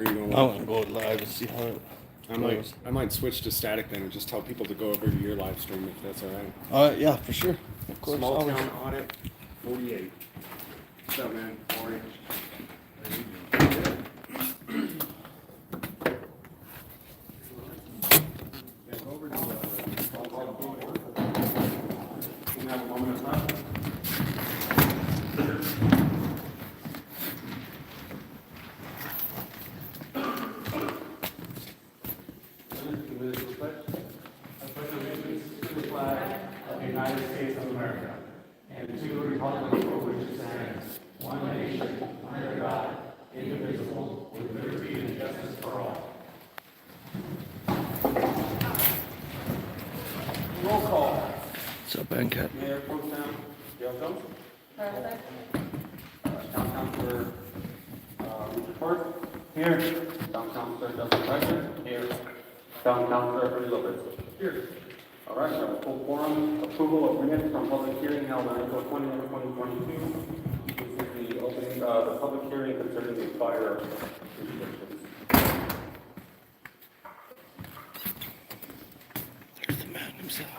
Or you going I live? want to go live and see how it goes. I might switch to static then and just tell people to go over to your live stream if that's all right. Yeah, for sure. Of course. Small always. town audit 48. What's up, man? How are you? United States of America, and to the republic for which it stands, one nation, under God, indivisible, with liberty and justice for all. Roll call. What's up, Bancat? Mayor Pro Tem Gail Jones. Perfect. Town Councilor Richard Ford. Here. Town Councilor Justin Fletcher. Here. Town Councilor Ernie Lopez. Here. All right, so full quorum, approval of minutes from public hearing held on April 20th, 2022. This is the opening, the public hearing concerning the fire restrictions. There's the man himself.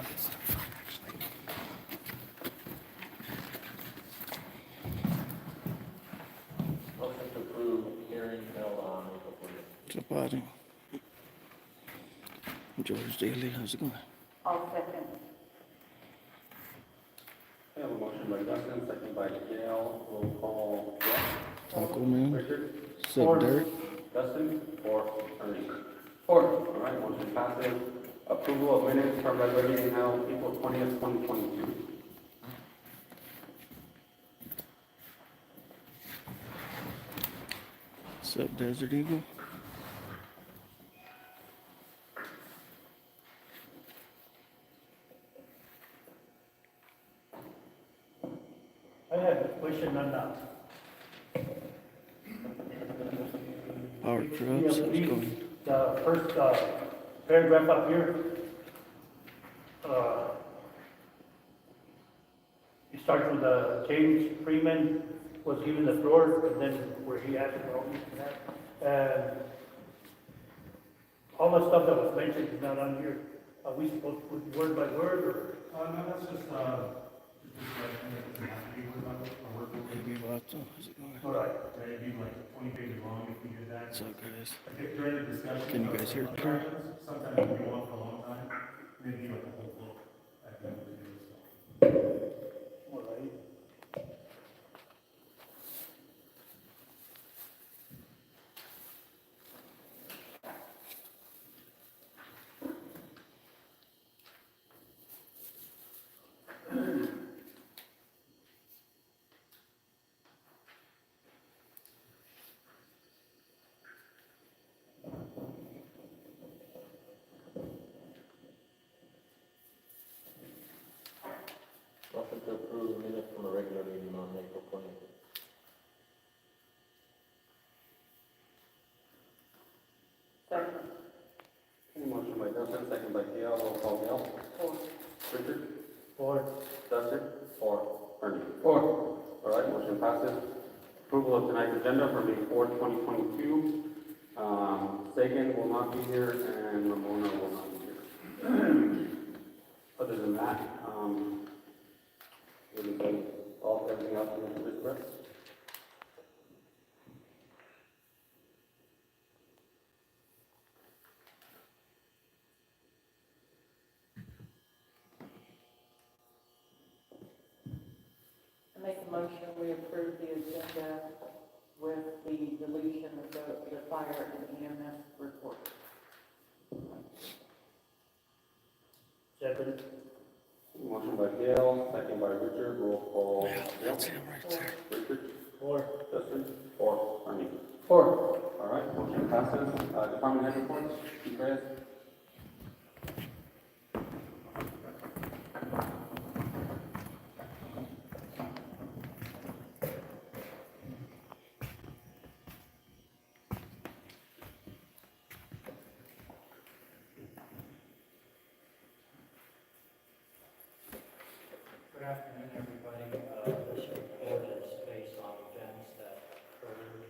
Motion to approve hearing held on April 20th. What's up, buddy? George Daly, how's it going? I'll second. I have a motion by Justin, second by Gail. Roll call. Jeff. Uncle man. Richard. What's up, Derek? Justin. Or Ernie. Four. All right, motion passes. Approval of minutes from regular meeting held April 20th, 2022. What's up, Desert Eagle? I have a question on Power Crops, how's it going? the first paragraph up here. It starts with James Freeman was given the floor, and then where he asked for all this and that. And all the stuff that was mentioned is not on here. Are we supposed to put word by word, or? No, that's just a Maybe Watson, how's it going? All right. it'd be like 20 pages long if we did that. What's up, guys? During the discussion. Can you guys hear it clear? Sometimes it can go on for a long time, and then you like the whole book at the end of the day, so. All right. Motion to approve minutes from a regular meeting on April 20th. Second. Motion by Justin, second by Gail. Roll call. Gail. Four. Richard. Or, Justin. Four. Ernie. Four. All right, motion passes. Approval of tonight's agenda for May 4th, 2022. Sagan will not be here and Ramona will not be here. Other than that, everything else is correct? I make a motion, we approve the agenda with the deletion of the fire and EMS report. second. Motion by Gail, second by Richard. Roll call. Yeah, that's him right there. Richard. Or, Justin. Four. Ernie. Four. All right, motion passes. Department head reports. Chief Reyes. Good afternoon, everybody. This report is based on events that occurred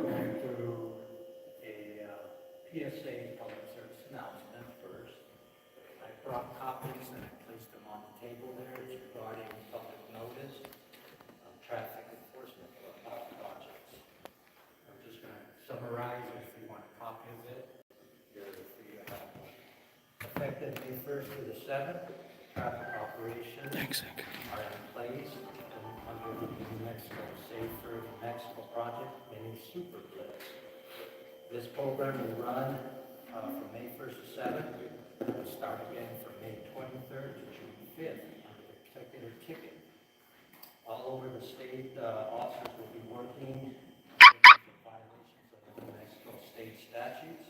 going PSA public service announcement first. I brought copies and I placed them on the table there. It's regarding public notice of traffic enforcement projects. I'm just going to summarize it if you want a copy of it. Here for you to have one. Effective May 1st through the 7th, traffic operations are in place under the New Mexico Safer New Mexico project, mini Super Blitz. This program will run from May 1st to 7th. It will start again from May 23rd to June 5th under the particular ticket. All over the state, officers will be working for violations of the New Mexico state statutes.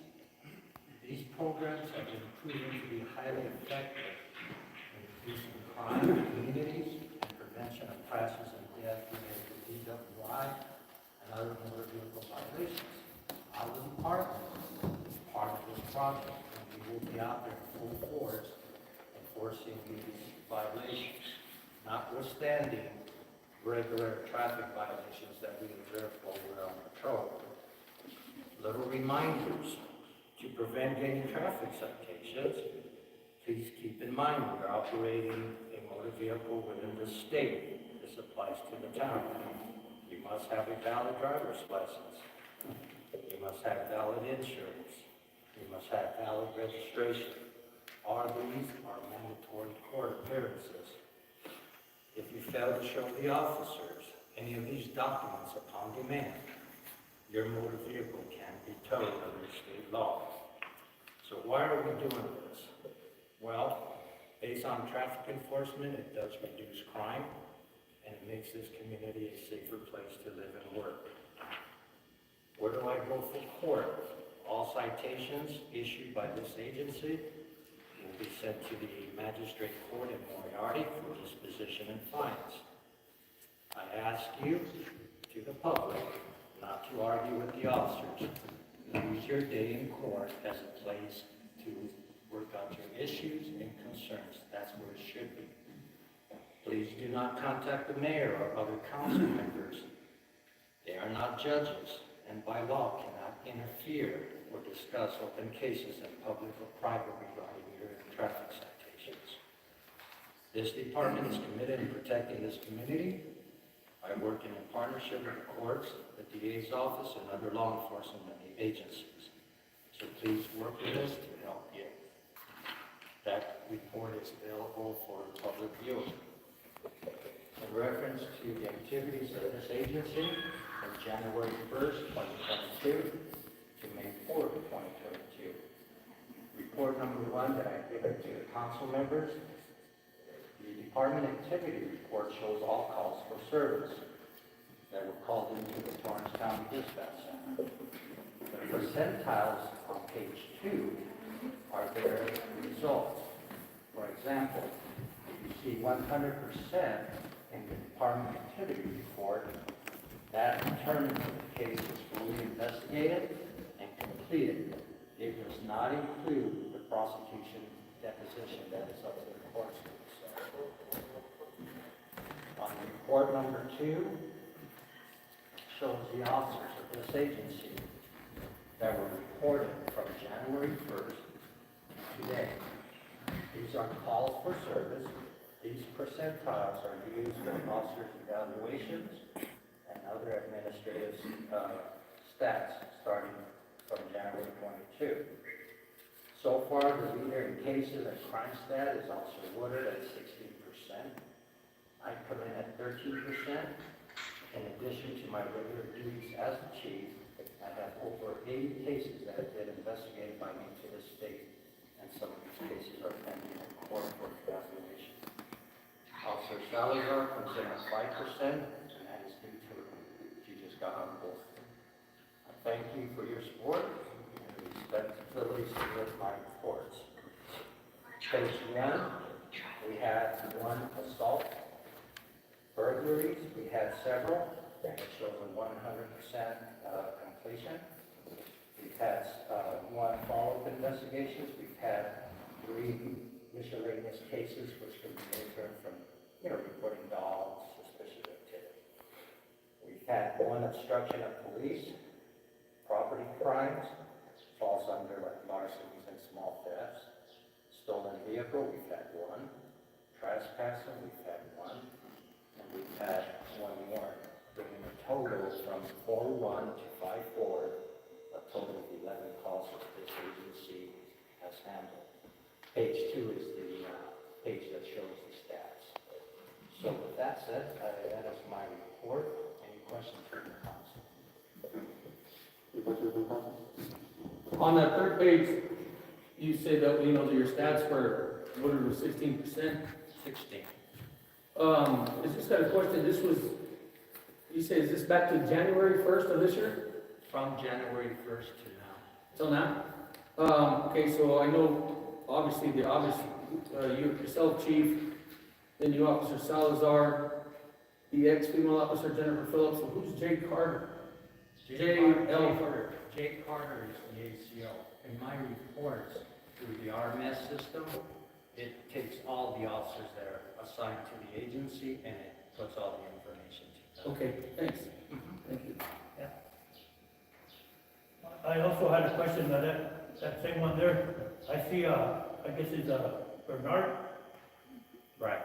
These programs have been proven to be highly effective in reducing crime in communities and prevention of crashes and death related to DWI and other motor vehicle violations. I will be part of this project, and we will be out there full force enforcing these violations, notwithstanding regular traffic violations that we observe while we're on patrol. Little reminders to prevent getting traffic citations. Please keep in mind we are operating a motor vehicle within the state. This applies to the town. You must have a valid driver's license. You must have valid insurance. You must have valid registration. All these are mandatory court appearances. If you fail to show the officers any of these documents upon demand, your motor vehicle can be towed under state law. So why are we doing this? Well, based on traffic enforcement, it does reduce crime, and it makes this community a safer place to live and work. Where do I go for court? All citations issued by this agency will be sent to the magistrate court in Moriarty for disposition and fines. I ask you, to the public, not to argue with the officers. Use your day in court as a place to work out your issues and concerns. That's where it should be. Please do not contact the mayor or other council members. They are not judges, and by law cannot interfere or discuss open cases in public or private regarding your traffic citations. This department is committed to protecting this community. I work in partnership with the courts, the DA's office, and other law enforcement agencies. So please work with us to help you. That report is available for public viewing. In reference to the activities of this agency from January 1st, 2022 to May 4th, 2022. Report number 1 that I've given to the council members. The department activity report shows all calls for service that were called into the Torrance County Dispatch Center. The percentiles on page 2 are their results. For example, if you see 100% in the department activity report, that determines that the case is fully investigated and completed. It does not include the prosecution deposition that is up to the courts to decide. On report number 2, shows the officers of this agency that were reported from January 1st to today. These are calls for service. These percentiles are used for officers' evaluations and other administrative stats starting from January 22. So far, the leader in cases and crime stat is Officer Woodard at 16%. I come in at 13%. In addition to my regular duties as the chief, I have over 80 cases that have been investigated by me to this date, and some of these cases are pending in court for evaluation. Officer Salazar comes in at 5%, and that is due to she just got on board. I thank you for your support and responsibility to submit my reports. Page 1, we had 1 assault. Burglaries, we had several, and it shows a 100% completion. We've had 1 follow-up investigations. We've had 3 miscellaneous cases, which can be returned from, reporting dogs, suspicious activity. We've had 1 obstruction of police, property crimes, falls under Patrol, we've had one. Trespassing, we've had one. And we've had one more, bringing a total from 4-1 to 5-4, a total of 11 calls that this agency has handled. Page 2 is the page that shows the stats. So with that said, that is my report. Any questions from the council? Any questions from council? On that third page, you say that, you know, that your stats were, what it was, 16%? 16. Is this got a question, this was, you say, is this back to January 1st of this year? From January 1st to now. Till now? Okay, so I know, obviously, you yourself, chief, then you Officer Salazar, the ex-female officer Jennifer Phillips, so who's Jake Carter? Jake Carter is the ACO. In my reports through the RMS system, it takes all the officers that are assigned to the agency and it puts all the information to them. Okay, thanks. Thank you. I also had a question on that same one there. I see, I guess it's, Bernard. Right.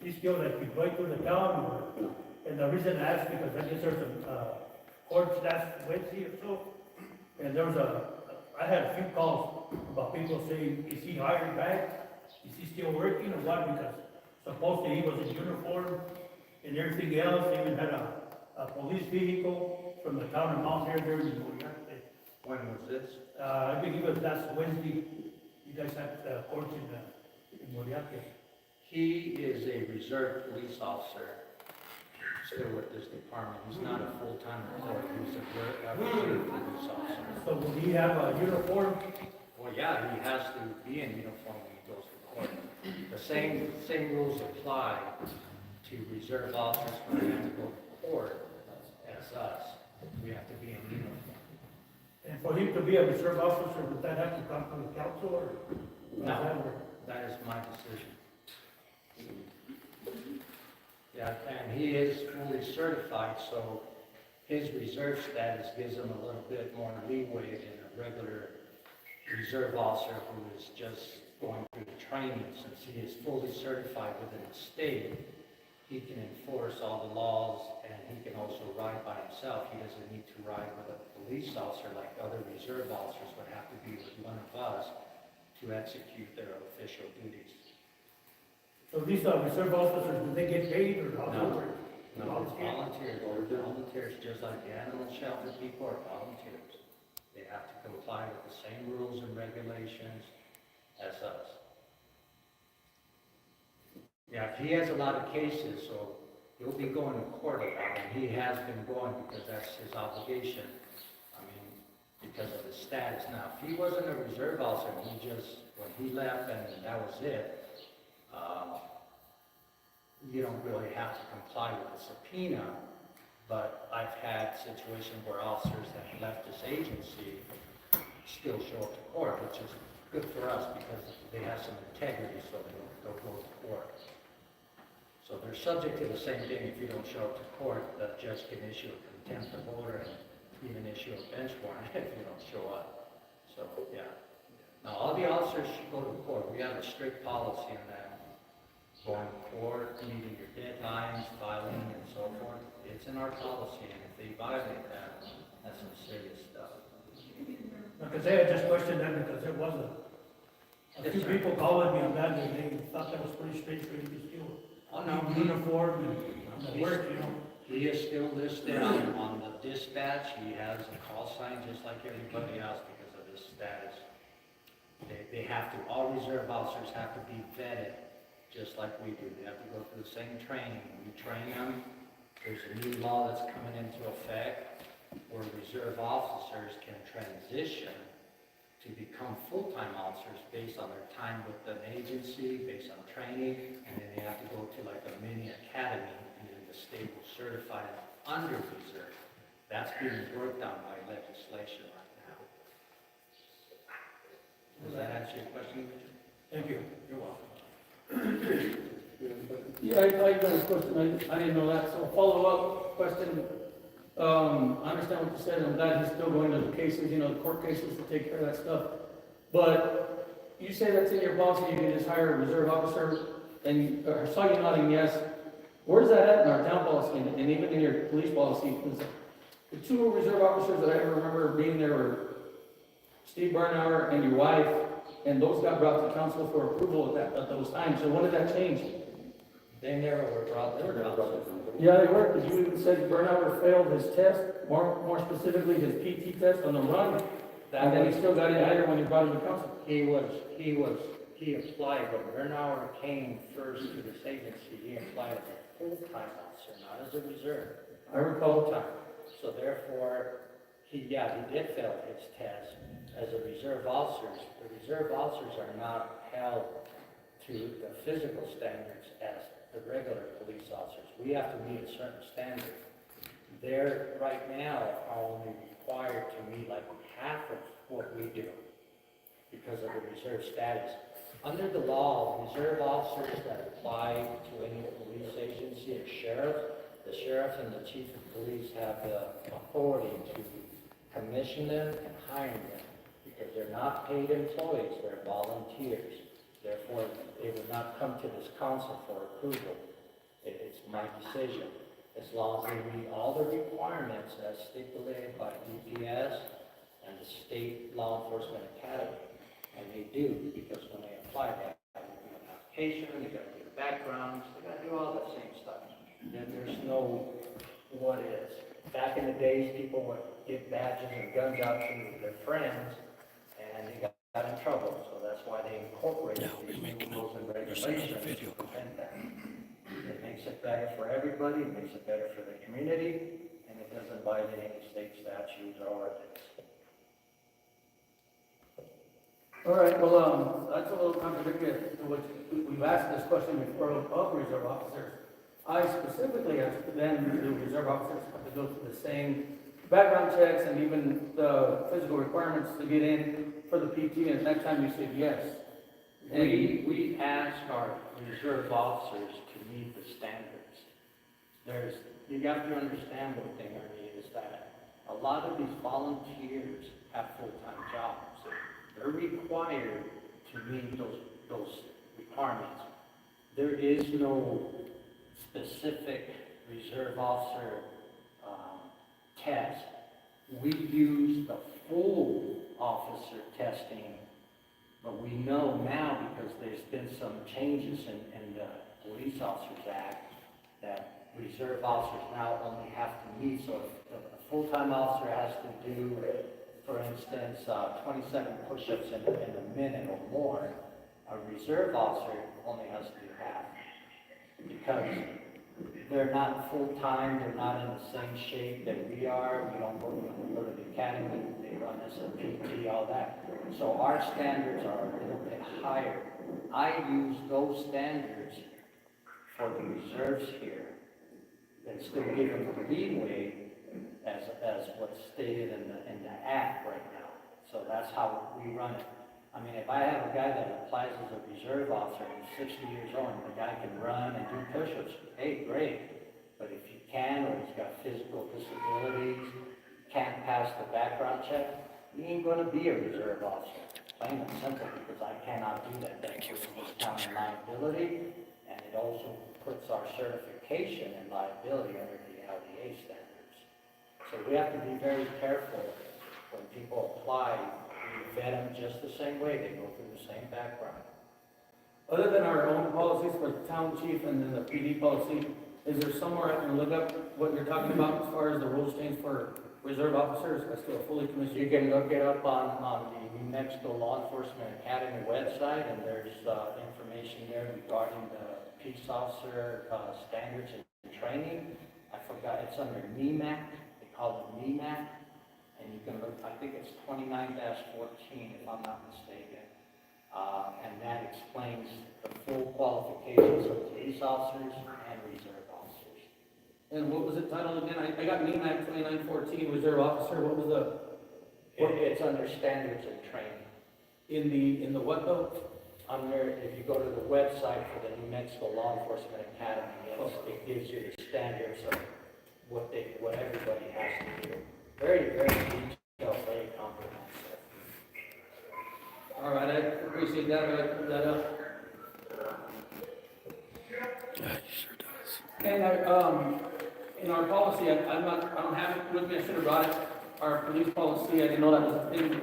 He's still like he's going through the town, and the reason I asked because I guess there's some, court last Wednesday or so, and there was I had a few calls about people saying, is he hired back? Is he still working or what? Because supposedly he was in uniform and everything else, he even had a police vehicle from the town of Mount Air there in Moriarty. When was this? I think it was last Wednesday, you guys had court in Moriarty. He is a reserve police officer, still with this department. He's not a full-time employee, he's a reserve police officer. So will he have a uniform? Well, yeah, he has to be in uniform when he goes to court. The same rules apply to reserve officers when they have to go to court as us. We have to be in uniform. And for him to be a reserve officer, would that have to come from the council or? No, that is my decision. Yeah, and he is fully certified, so his reserve status gives him a little bit more leeway than a regular reserve officer who is just going through the training. Since he is fully certified within the state, he can enforce all the laws and he can also ride by himself. He doesn't need to ride with a police officer like other reserve officers would have to be with one of us to execute their official duties. So these reserve officers, do they get paid or how does it No. work? No, it's volunteers. They're volunteers, just like the animal shelter people are volunteers. They have to comply with the same rules and regulations as us. Yeah, he has a lot of cases, so he'll be going to court a lot, and he has been going because that's his obligation. I mean, because of his status. Now, if he wasn't a reserve officer, and when he left and that was it, you don't really have to comply with the subpoena, but I've had situations where officers that left this agency still show up to court, which is good for us because they have some integrity, so they'll go to court. So they're subject to the same thing. If you don't show up to court, the judge can issue a contempt of order and even issue a bench warrant if you don't show up. So, yeah. Now, all the officers should go to court. We have a strict policy on that. Going to court, meeting your deadlines, filing, and so forth. It's in our policy, and if they violate that, that's some serious stuff. Because they had just questioned that because there was a few Yes, sir. people calling me on that and they thought that was pretty strange for him to still Oh, no. be in uniform and the work, you know. He is still listed on the dispatch. He has a call sign just like everybody else because of his status. They have to, all reserve officers have to be vetted just like we do. They have to go through the same training. We train them. There's a new law that's coming into effect where reserve officers can transition to become full-time officers based on their time with an agency, based on training, and then they have to go to like a mini academy, and then the state will certify them under reserve. That's being worked on by legislation right now. Does that answer your question, Richard? Thank you. You're welcome. Yeah, I got a question, I didn't know that, so follow-up question. I understand what you said, I'm glad he's still going to the cases, you know, the court cases to take care of that stuff. But you say that's in your policy, you can just hire a reserve officer, and I saw you nodding yes. Where's that at in our town policy and even in your police policy? 'Cause the two reserve officers that I remember being there were Steve Bernauer and your wife, and those got brought to council for approval at those times. So when did that change? They never were brought to council. Yeah, they were, because you even said Bernauer failed his test, more specifically his PT test on the run, and then he still got in there when you brought him to council. He applied, when Bernauer came first to this agency, he applied as a full-time officer, not as a reserve. I recall. Full-time. So therefore, he did fail his test as a reserve officer. The reserve officers are not held to the physical standards as the regular police officers. We have to meet a certain standard. They're, right now, are only required to meet like half of what we do because of the reserve status. Under the law, reserve officers that apply to any police agency or sheriff, the sheriff and the chief of police have the authority to commission them and hire them because they're not paid employees, they're volunteers. Therefore, they would not come to this council for approval. It's my decision. As long as they meet all the requirements as stipulated by DPS and the State Law Enforcement Academy. And they do, because when they apply, they have to do an application, they gotta do backgrounds, they gotta do all that same stuff. Then there's no what is. Back in the days, people would give badges and guns out to their friends, and they got in trouble. So that's why they incorporated these new rules and regulations to prevent that. It makes it better for everybody, it makes it better for the community, and it doesn't violate any state statutes or ordinance. All right, well, that's a little contradictory to what we've asked this question before of reserve officers. I specifically asked then the reserve officers have to go through the same background checks and even the physical requirements to get in for the PT, and next time you said yes. We ask our reserve officers to meet the standards. You got to understand one thing, Ernie, is that a lot of these volunteers have full-time jobs. They're required to meet those requirements. There is no specific reserve officer test. We use the full officer testing, but we know now because there's been some changes in the Police Officers Act that reserve officers now only have to meet. So if a full-time officer has to do, for instance, 27 push-ups in a minute or more, a reserve officer only has to do half. Because they're not full-time, they're not in the same shape that we are, we don't go to the academy, they run as a PT, all that. So our standards are a little bit higher. I use those standards for the reserves here, and still give them the leeway as what's stated in the act right now. So that's how we run it. I mean, if I have a guy that applies as a reserve officer and he's 60 years old and the guy can run and do push-ups, hey, great. But if he can, or he's got physical disabilities, can't pass the background check, he ain't gonna be a reserve officer. Plain and simple, because I cannot do that. Thank you for watching. Liability, and it also puts our certification and liability under the LDA standards. So we have to be very careful when people apply. We vet them just the same way, they go through the same background. Other than our own policies for the town chief and then the PD policy, is there somewhere I can look up what you're talking about as far as the rules change for reserve officers as to a fully commissioned? You can look it up on the New Mexico Law Enforcement Academy website, and there's information there regarding the peace officer standards and training. I forgot, it's under NEMAC, they call it NEMAC, and you can look, I think it's 29-14 if I'm not mistaken. And that explains the full qualifications of police officers and reserve officers. And what was it titled again? I got NEMAC 2914 reserve officer. What was the? It's under standards and training. In the what though? Under, if you go to the website for the New Mexico Law Enforcement Academy, it gives you the standards of what everybody has to do. Very, very detailed, very comprehensive. All right, I appreciate appreciate that, I put that up. Yeah, he sure does. And in our policy, I don't have it with me, I should have brought it, our police policy, I didn't know that was a thing.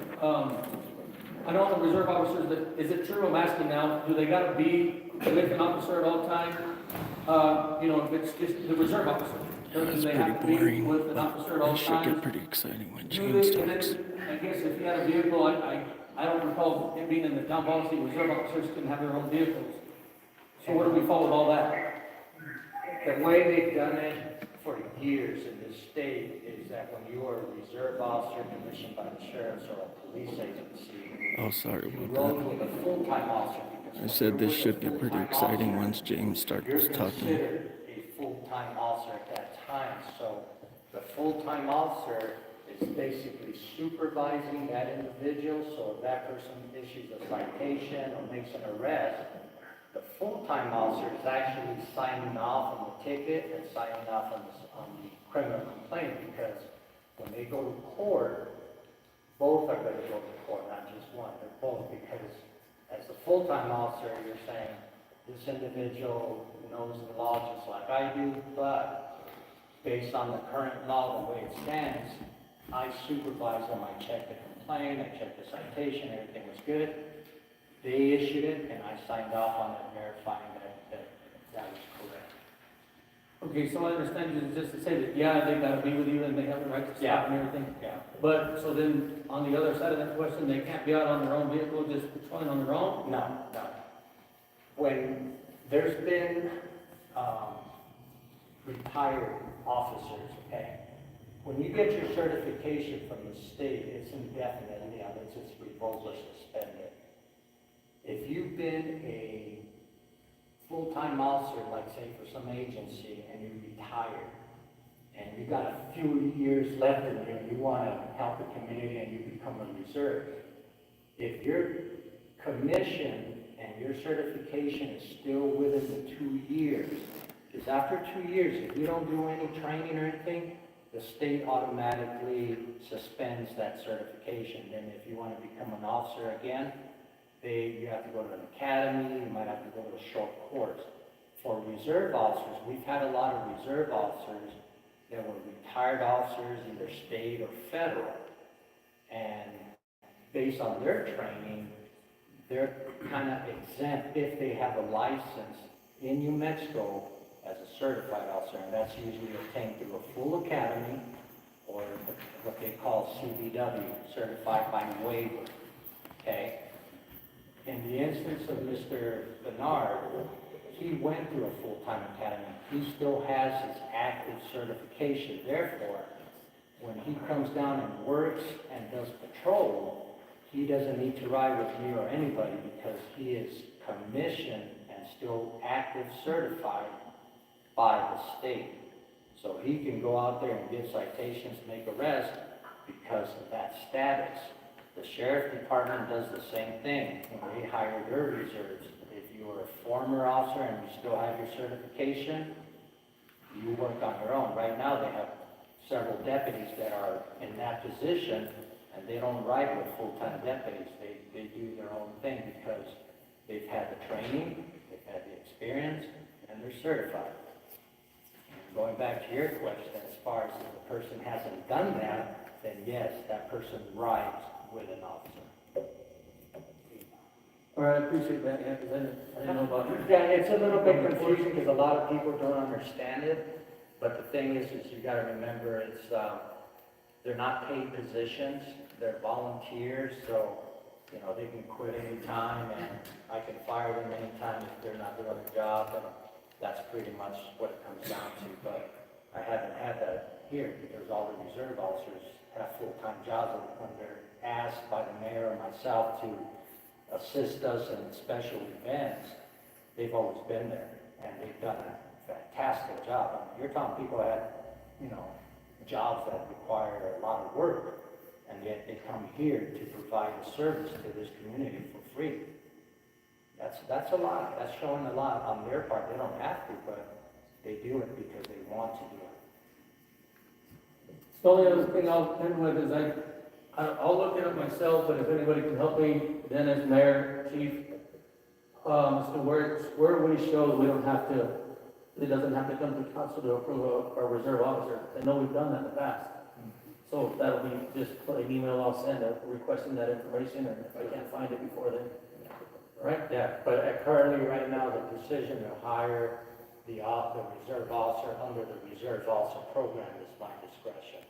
I know the reserve officers, that, is it true, I'm asking now, do they gotta be with an officer at all time? You know, if it's just the reserve officer, do It's they pretty have to be boring, with an officer at all It should times? get pretty exciting when Do James they- and talks. then, I guess if you had a vehicle, I don't recall it being in the town policy, reserve officers can have their own vehicles. So where do we fall with all that? The way they've done it for years in this state is that when you are a reserve officer commissioned by the sheriff's or a police agency, Oh, sorry you about roll that. with a full-time officer. because I said when this you're should with a get pretty full-time exciting officer, once James starts you're talking. considered a full-time officer at that time. So the full-time officer is basically supervising that individual. So if that person issues a citation or makes an arrest, the full-time officer is actually signing off on the ticket and signing off on the criminal complaint, because when they go to court, both are going to go to court, not just one. They're both, because as a full-time officer, you're saying, this individual knows the law just like I do, but based on the current law, the way it stands, I supervise them, I check the complaint, I check the citation, everything was good. They issued it, and I signed off on it, verifying that was correct. Okay, so I understand you just to say that, yeah, they gotta be with you and they have the right to stop and everything. Yeah. But, so then, on the other side of that question, they can't be out on their own vehicle, just patrolling on their own? No. When there's been, retired officers, okay? When you get your certification from the state, it's indefinitely, unless it's revoked or suspended. If you've been a full-time officer, like say for some agency, and you retired, and you got a few years left in you, and you want to help the community and you become a reserve, if your commission and your certification is still within the 2 years, because after 2 years, if you don't do any training or anything, the state automatically suspends that certification. Then if you want to become an officer again, you have to go to an academy, you might have to go to a short course. For reserve officers, we've had a lot of reserve officers that were retired officers, either state or federal. And based on their training, they're kind of exempt if they have a license in New Mexico as a certified officer, and that's usually obtained through a full academy or what they call CBW, certified by waiver, okay? In the instance of Mr. Bernard, he went through a full-time academy. He still has his active certification. Therefore, when he comes down and works and does patrol, he doesn't need to ride with me or anybody because he is commissioned and still active certified by the state. So he can go out there and give citations, make arrests because of that status. The sheriff department does the same thing when they hire their reserves. If you are a former officer and you still have your certification, you work on your own. Right now, they have several deputies that are in that position, and they don't ride with full-time deputies. They do their own thing because they've had the training, they've had the experience, and they're certified. Going back to your question, as far as if the person hasn't done that, then yes, that person rides with an officer. All right, I appreciate that, yeah, because I didn't know about it. Yeah, it's a little bit confusing because a lot of people don't understand it, but the thing is you gotta remember it's, they're not paid positions, they're volunteers, so, you know, they can quit anytime and I can fire them anytime if they're not doing a job, and that's pretty much what it comes down to, but I haven't had that here because all the reserve officers have full-time jobs when they're asked by the mayor or myself to assist us in special events. They've always been there and they've done a fantastic job. I mean, you're talking people that, you know, jobs that require a lot of work, and yet they come here to provide a service to this community for free. That's a lot. That's showing a lot on their part. They don't have to, but they do it because they want to do it. The only other thing I'll end with is I'll look it up myself, but if anybody can help me, Dennis, Mayor, Chief, So where we show that we don't have to, it doesn't have to come to council to approve a reserve officer. I know we've done that in the past. So that'll be just put an email I'll send requesting that information, and if I can't find it before then. Right? Yeah, but currently, right now, the decision to hire the reserve officer under the reserve officer program is my discretion.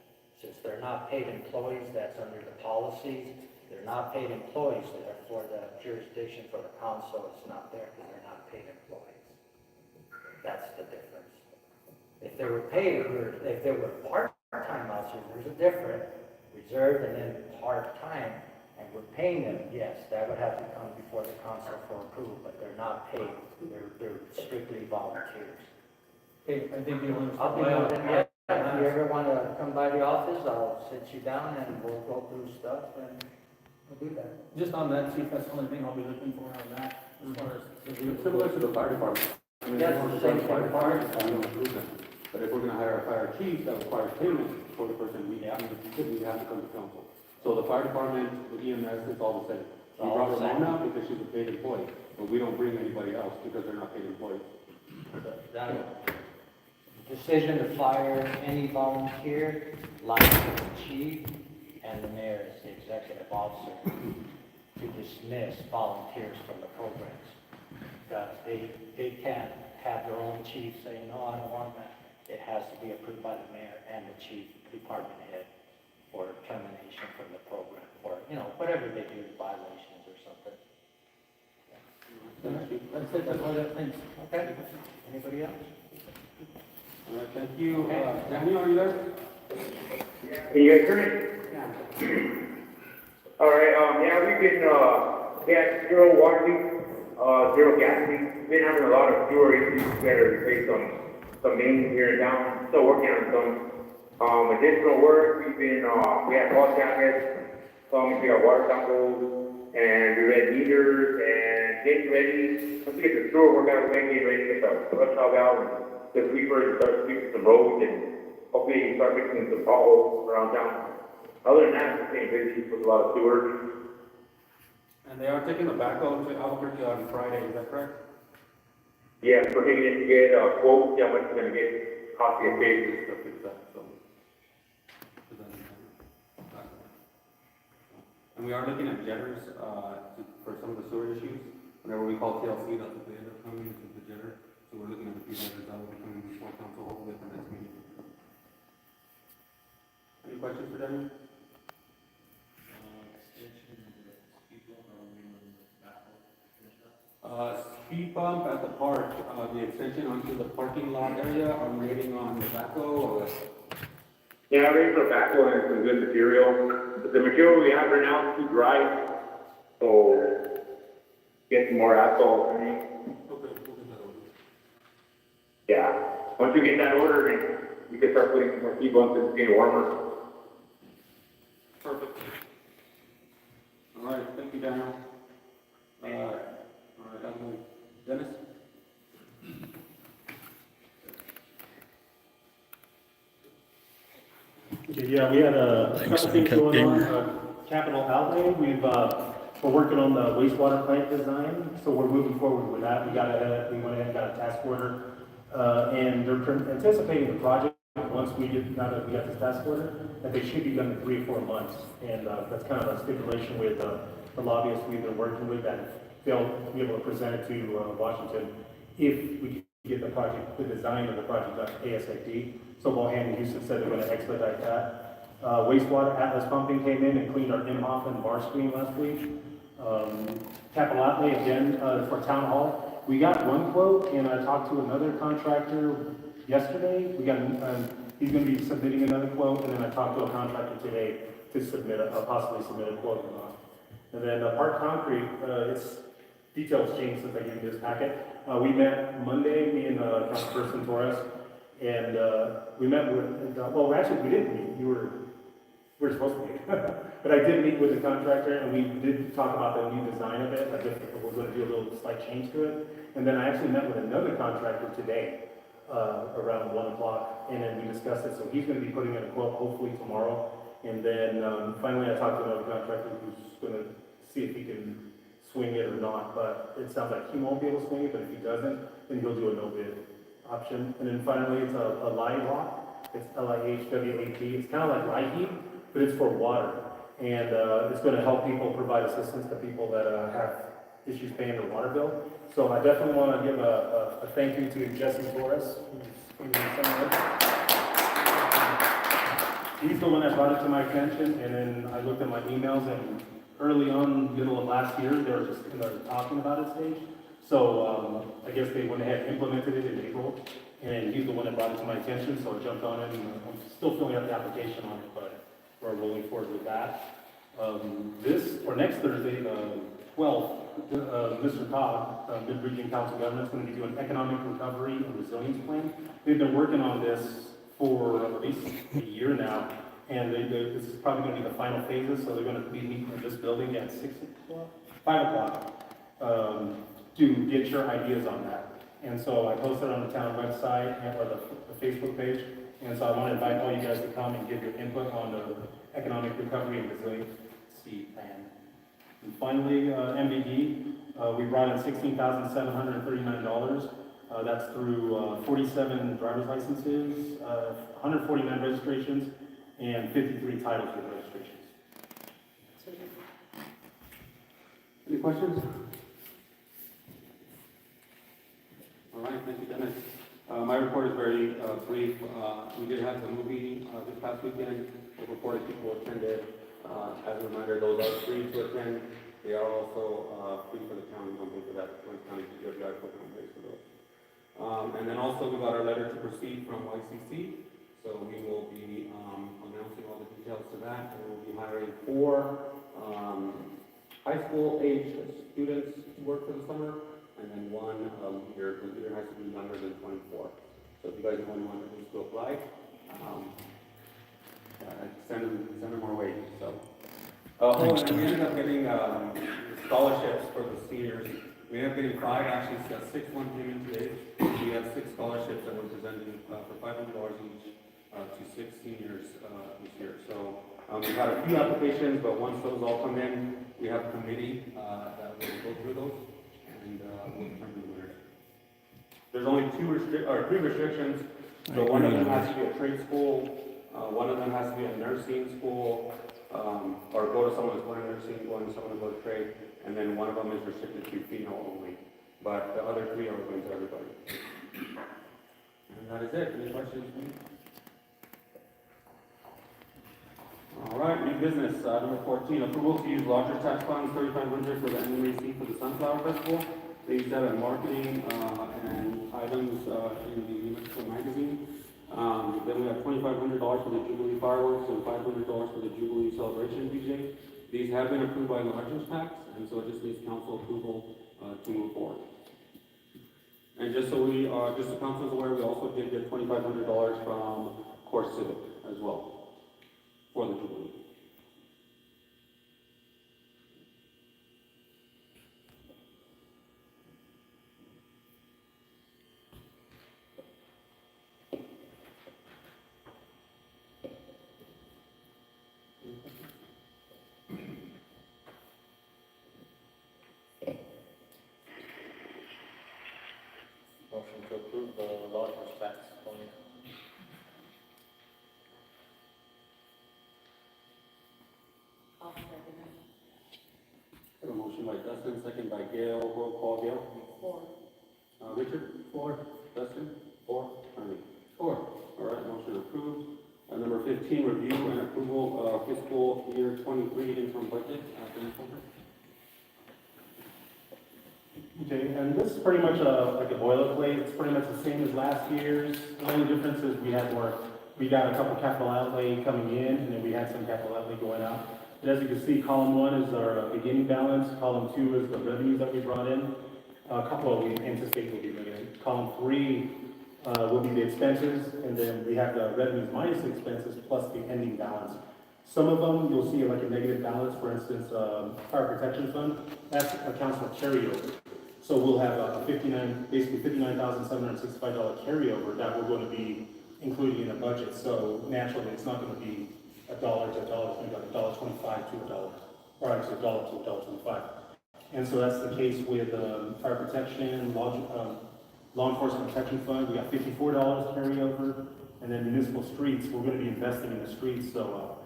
Since they're not paid employees, that's under the policies. They're not paid employees, therefore the jurisdiction for the council is not there because they're not paid employees. That's the difference. If they were paid, if they were part-time officers, there's a different reserve and then part-time, and we're paying them, yes, that would have to come before the council for approval, but they're not paid. They're strictly volunteers. Okay, I think you I'll be understand. more than happy. If you ever want to come by the office, I'll sit you down and we'll go through stuff and we'll do that. Just on that, chief, that's the only thing I'll be looking for on that, as far as. It's similar to the fire department. I mean, Yes, it's the same fire thing. department, I don't approve them. But if we're gonna hire a fire chief, that requires payment for the person, we have to come to council. So the fire department, the EMS, it's all the same. We all brought the same. Ramona because she's a paid employee, but we don't bring anybody else because they're not paid employees. The decision to fire any volunteer lies with the chief and the mayor as the executive officer to dismiss volunteers from the programs. They can't have their own chief say, no, I don't want that. It has to be approved by the mayor and the chief department head for termination from the program, or, whatever they do, violations or something. That's it, that's all I got, thanks. Okay? Anybody else? All right, thank you. Daniel, are you there? Can you guys hear me? All right, yeah, we had zero water leaks, zero gas leaks. We've been having a lot of sewer issues. We had to replace some mains here and down. Still working on some. Additional work, we had wall cabinets, we got water samples, and we read meters, and getting ready, once we get the sewer work out of the way, getting ready to get the flush hog out, and the sweepers start sweeping some roads, and hopefully start fixing some potholes around town. Other than that, we're staying busy with a lot of sewer. And they are taking the backhoe to Albuquerque on Friday, is that correct? Yeah, we're taking it to get a quote, see how much it's gonna get, cost to get paid. To fix that, so. And we are looking at jetters, for some of the sewer issues. Whenever we call TLC, that's what they end up coming, is the jetter. So we're looking at a few jetters that will be coming before council, hopefully at the next meeting. Any questions for Daniel? Speed bump at the park, the extension onto the parking lot area, are we waiting on the backhoe or? Yeah, I'm ready for a backhoe and some good material. But the material we have right now is too dry, so get some more asphalt. Okay, we'll get that over. Yeah, once we get that ordered, then we can start putting some more speed bumps and it's getting warmer. Perfect. All right, thank you, Daniel. All right, Dennis? Okay, yeah, we had a couple things going on, capital outlay, we're working on the wastewater plant design, so we're moving forward with that, we went ahead and got a task order, and they're anticipating the project, once now that we got this task order, that they should be done in 3 or 4 months, and that's kind of a stipulation with the lobbyists we've been working with, that they'll be able to present it to Washington if we get the design of the project done ASAP. So Bohan and Houston said they're going to expedite that. Wastewater Atlas Pumping came in and cleaned our Imhoff and bar screen last week. Capital outlay again for town hall. We got one quote, and I talked to another contractor yesterday. He's going to be submitting another quote, and then I talked to a contractor today to possibly submit a quote. And then Park Concrete, its details changed since I gave you this packet. We met Monday, me and Councilperson Torres, and we met with, well, actually, we didn't meet. We were supposed to meet. But I did meet with the contractor, and we did talk about the new design of it. I just we're going to do a little slight change to it. And then I actually met with another contractor today, around 1 o'clock, and then we discussed it. So he's going to be putting in a quote hopefully tomorrow. And then finally, I talked to another contractor who's going to see if he can swing it or not, but it sounds like he won't be able to swing it, but if he doesn't, then he'll do a no bid option. And then finally, it's a light lock. It's LIHWAT. It's kind of like light heat, but it's for water. And it's going to help people provide assistance to people that have issues paying their water bill. So I definitely want to give a thank you to Jesse Torres. He's the one that brought it to my attention, and then I looked at my emails, and early on, middle of last year, they were just talking about it stage. So I guess they went ahead and implemented it in April, and he's the one that brought it to my attention, so I jumped on it, and I'm still filling out the application on it, but we're rolling forward with that. For next Thursday, 12th, Mr. Cobb, Mid-Region Council Government, is going to be doing economic recovery and resilience plan. They've been working on this for at least a year now, and this is probably going to be the final phases, so they're going to be meeting in this building at 5 o'clock, to get your ideas on that. And so I posted on the town website or the Facebook page, and so I want to invite all you guys to come and give your input on the economic recovery and resiliency plan. And finally, MVD, we brought in $16,739. That's through 47 driver's licenses, 149 registrations, and 53 titles with registrations. Any questions? All right, thank you, Dennis. My report is very brief. We did have the movie this past weekend. Over 40 people attended. As a reminder, those are free to attend. They are also free for the county. Don't pay for that. The county GWI program pays for those. And then also we got our letter to proceed from YCC. So we will be announcing all the details to that. And we'll be hiring 4 high school age students to work for the summer. And then 1 your computer has to be younger than 24. So if you guys want anyone that needs to apply, send them our way. So, Thanks, and we ended up getting scholarships for the seniors. We ended up getting 5, actually, 6 one came in today. We have 6 scholarships that we're presenting for $500 each to 6 seniors this year. So we've had a few applications, but once those all come in, we have a committee that will go through those and we'll determine the winners. There's only 3 restrictions. So one of them has to be a trade school, one of them has to be a nursing school, or go to someone who's going to nursing, going to someone who goes to trade, and then one of them is restricted to female only. But the other 3 are open to everybody. And that is it. Any questions? All right, new business, number 14, approval to use larger tax funds, $3,500 for the NMAC for the Sunflower Festival. They use that in marketing and items in the municipal magazine. Then we have $2,500 for the Jubilee fireworks and $500 for the Jubilee celebration DJ. These have been approved by largest tax, and so it just needs council approval to move forward. And just so the council is aware, we also did get $2,500 from Core Civic as well for the Jubilee. Motion to approve the lodger's tax only. I'll second it. Have a motion by Dustin, second by Gail. Roll call, Gail. 4. Richard? 4. Dustin? 4. Ernie? 4. All right, motion approved. Number 15, review and approval of fiscal year 23 interim budget. Dennis Holder? Okay, and this is pretty much like a boilerplate. It's pretty much the same as last year's. The only difference is we got a couple capital outlay coming in, and then we had some capital outlay going out. But as you can see, column 1 is our beginning balance. Column 2 is the revenues that we brought in. A couple we anticipate will be bringing in. Column 3 will be the expenses, and then we have the revenues minus the expenses plus the ending balance. Some of them you'll see like a negative balance. For instance, fire protection fund, that accounts for carryover. So we'll have a basically $59,765 carryover that we're going to be including in the budget. So naturally, it's not going to be $1 to $1. It's going to be like $1.25 to $1, or actually $1 to $1.25. And so that's the case with fire protection, law enforcement protection fund, we got $54 carryover. And then municipal streets, we're gonna be investing in the streets, so,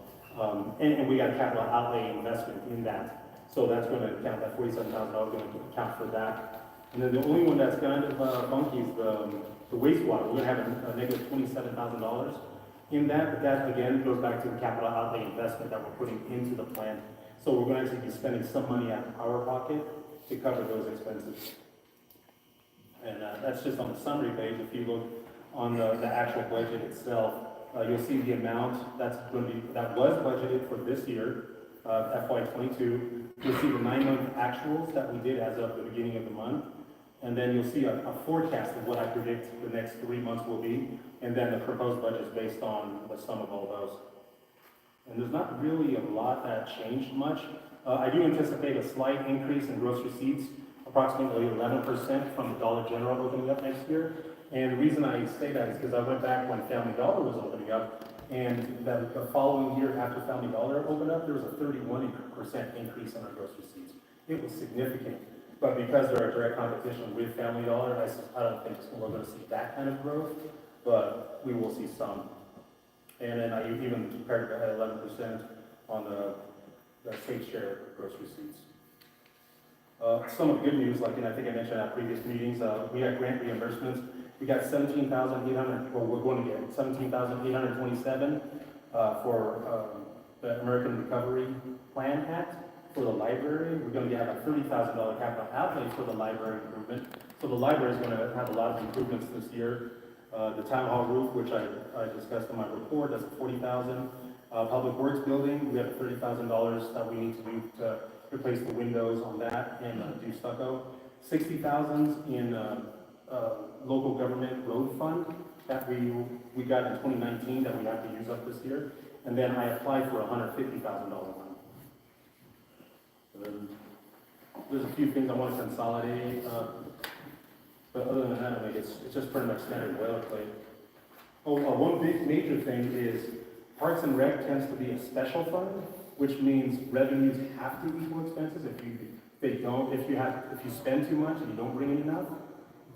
and we got capital outlay investment in that. So that's gonna account, that $47,000 gonna account for that. And then the only one that's kind of funky is the wastewater. We're gonna have a negative $27,000 in that, but that again goes back to the capital outlay investment that we're putting into the plant. So we're going to actually be spending some money out of our pocket to cover those expenses. And that's just on the summary page. If you look on the actual budget itself, you'll see the amount that was budgeted for this year, FY22. You'll see the 9-month actuals that we did as of the beginning of the month. And then you'll see a forecast of what I predict the next 3 months will be. And then the proposed budget is based on the sum of all those. And there's not really a lot that changed much. I do anticipate a slight increase in gross receipts, approximately 11% from the Dollar General opening up next year. And the reason I say that is because I went back when Family Dollar was opening up, and the following year after Family Dollar opened up, there was a 31% increase in our gross receipts. It was significant. But because they're a direct competition with Family Dollar, I don't think we're going to see that kind of growth, but we will see some. And then I even compared it at 11% on the state share of gross receipts. Some of the good news, like, and I think I mentioned at previous meetings, we got grant reimbursements. We got 17,800, well, we're going to get 17,827 for the American Recovery Plan Act for the library. We're going to have a $30,000 capital outlay for the library improvement. So the library is going to have a lot of improvements this year. The town hall roof, which I discussed in my report, that's $40,000. Public Works building, we have $30,000 that we need to do to replace the windows on that and do stucco. $60,000 in local government road fund that we got in 2019 that we have to use up this year. And then I applied for a $150,000 one. There's a few things I want to consolidate. But other than that, I think it's just pretty much standard boilerplate. One big major thing is Parks and Rec tends to be a special fund, which means revenues have to equal expenses. If you spend too much and you don't bring in enough,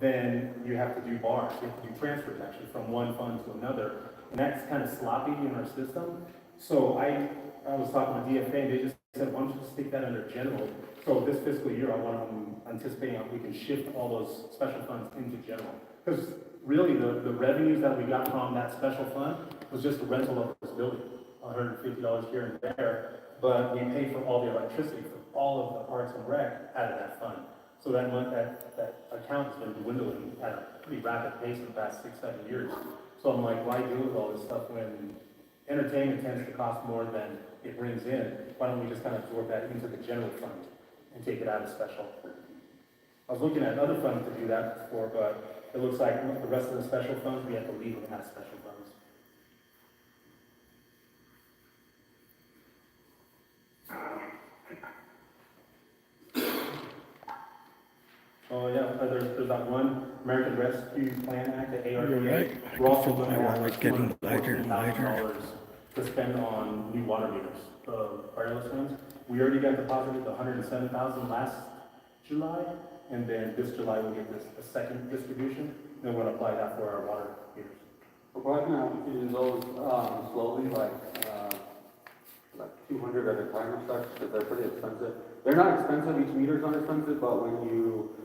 then you have to do bars. You have to do transfers actually from one fund to another, and that's kind of sloppy in our system. So I was talking to DFA, and they just said, why don't you just stick that under general? So this fiscal year, I'm anticipating we can shift all those special funds into general. Because really, the revenues that we got from that special fund was just the rental of this building, $150 here and there, but we paid for all the electricity for all of the Parks and Rec out of that fund. So that account has been dwindling at a pretty rapid pace in the past 6-7 years. So I'm like, why deal with all this stuff when entertainment tends to cost more than it brings in? Why don't we just kind of absorb that into the general fund and take it out of special? I was looking at other funds to do that before, but it looks like the rest of the special funds, we have to leave them as special funds. Oh yeah, there's that one American Rescue Plan Act, the ARPA. You're right. I We're also can feel going to my have wallet getting lighter and lighter. $214,000 to spend on new water meters, wireless ones. We already got deposited the $107,000 last July, and then this July we'll get the second distribution. Then we'll apply that for our water meters. We're probably gonna have to use those slowly, like 200 at a time or such, because they're pretty expensive. They're not expensive, each meter's not expensive, but when you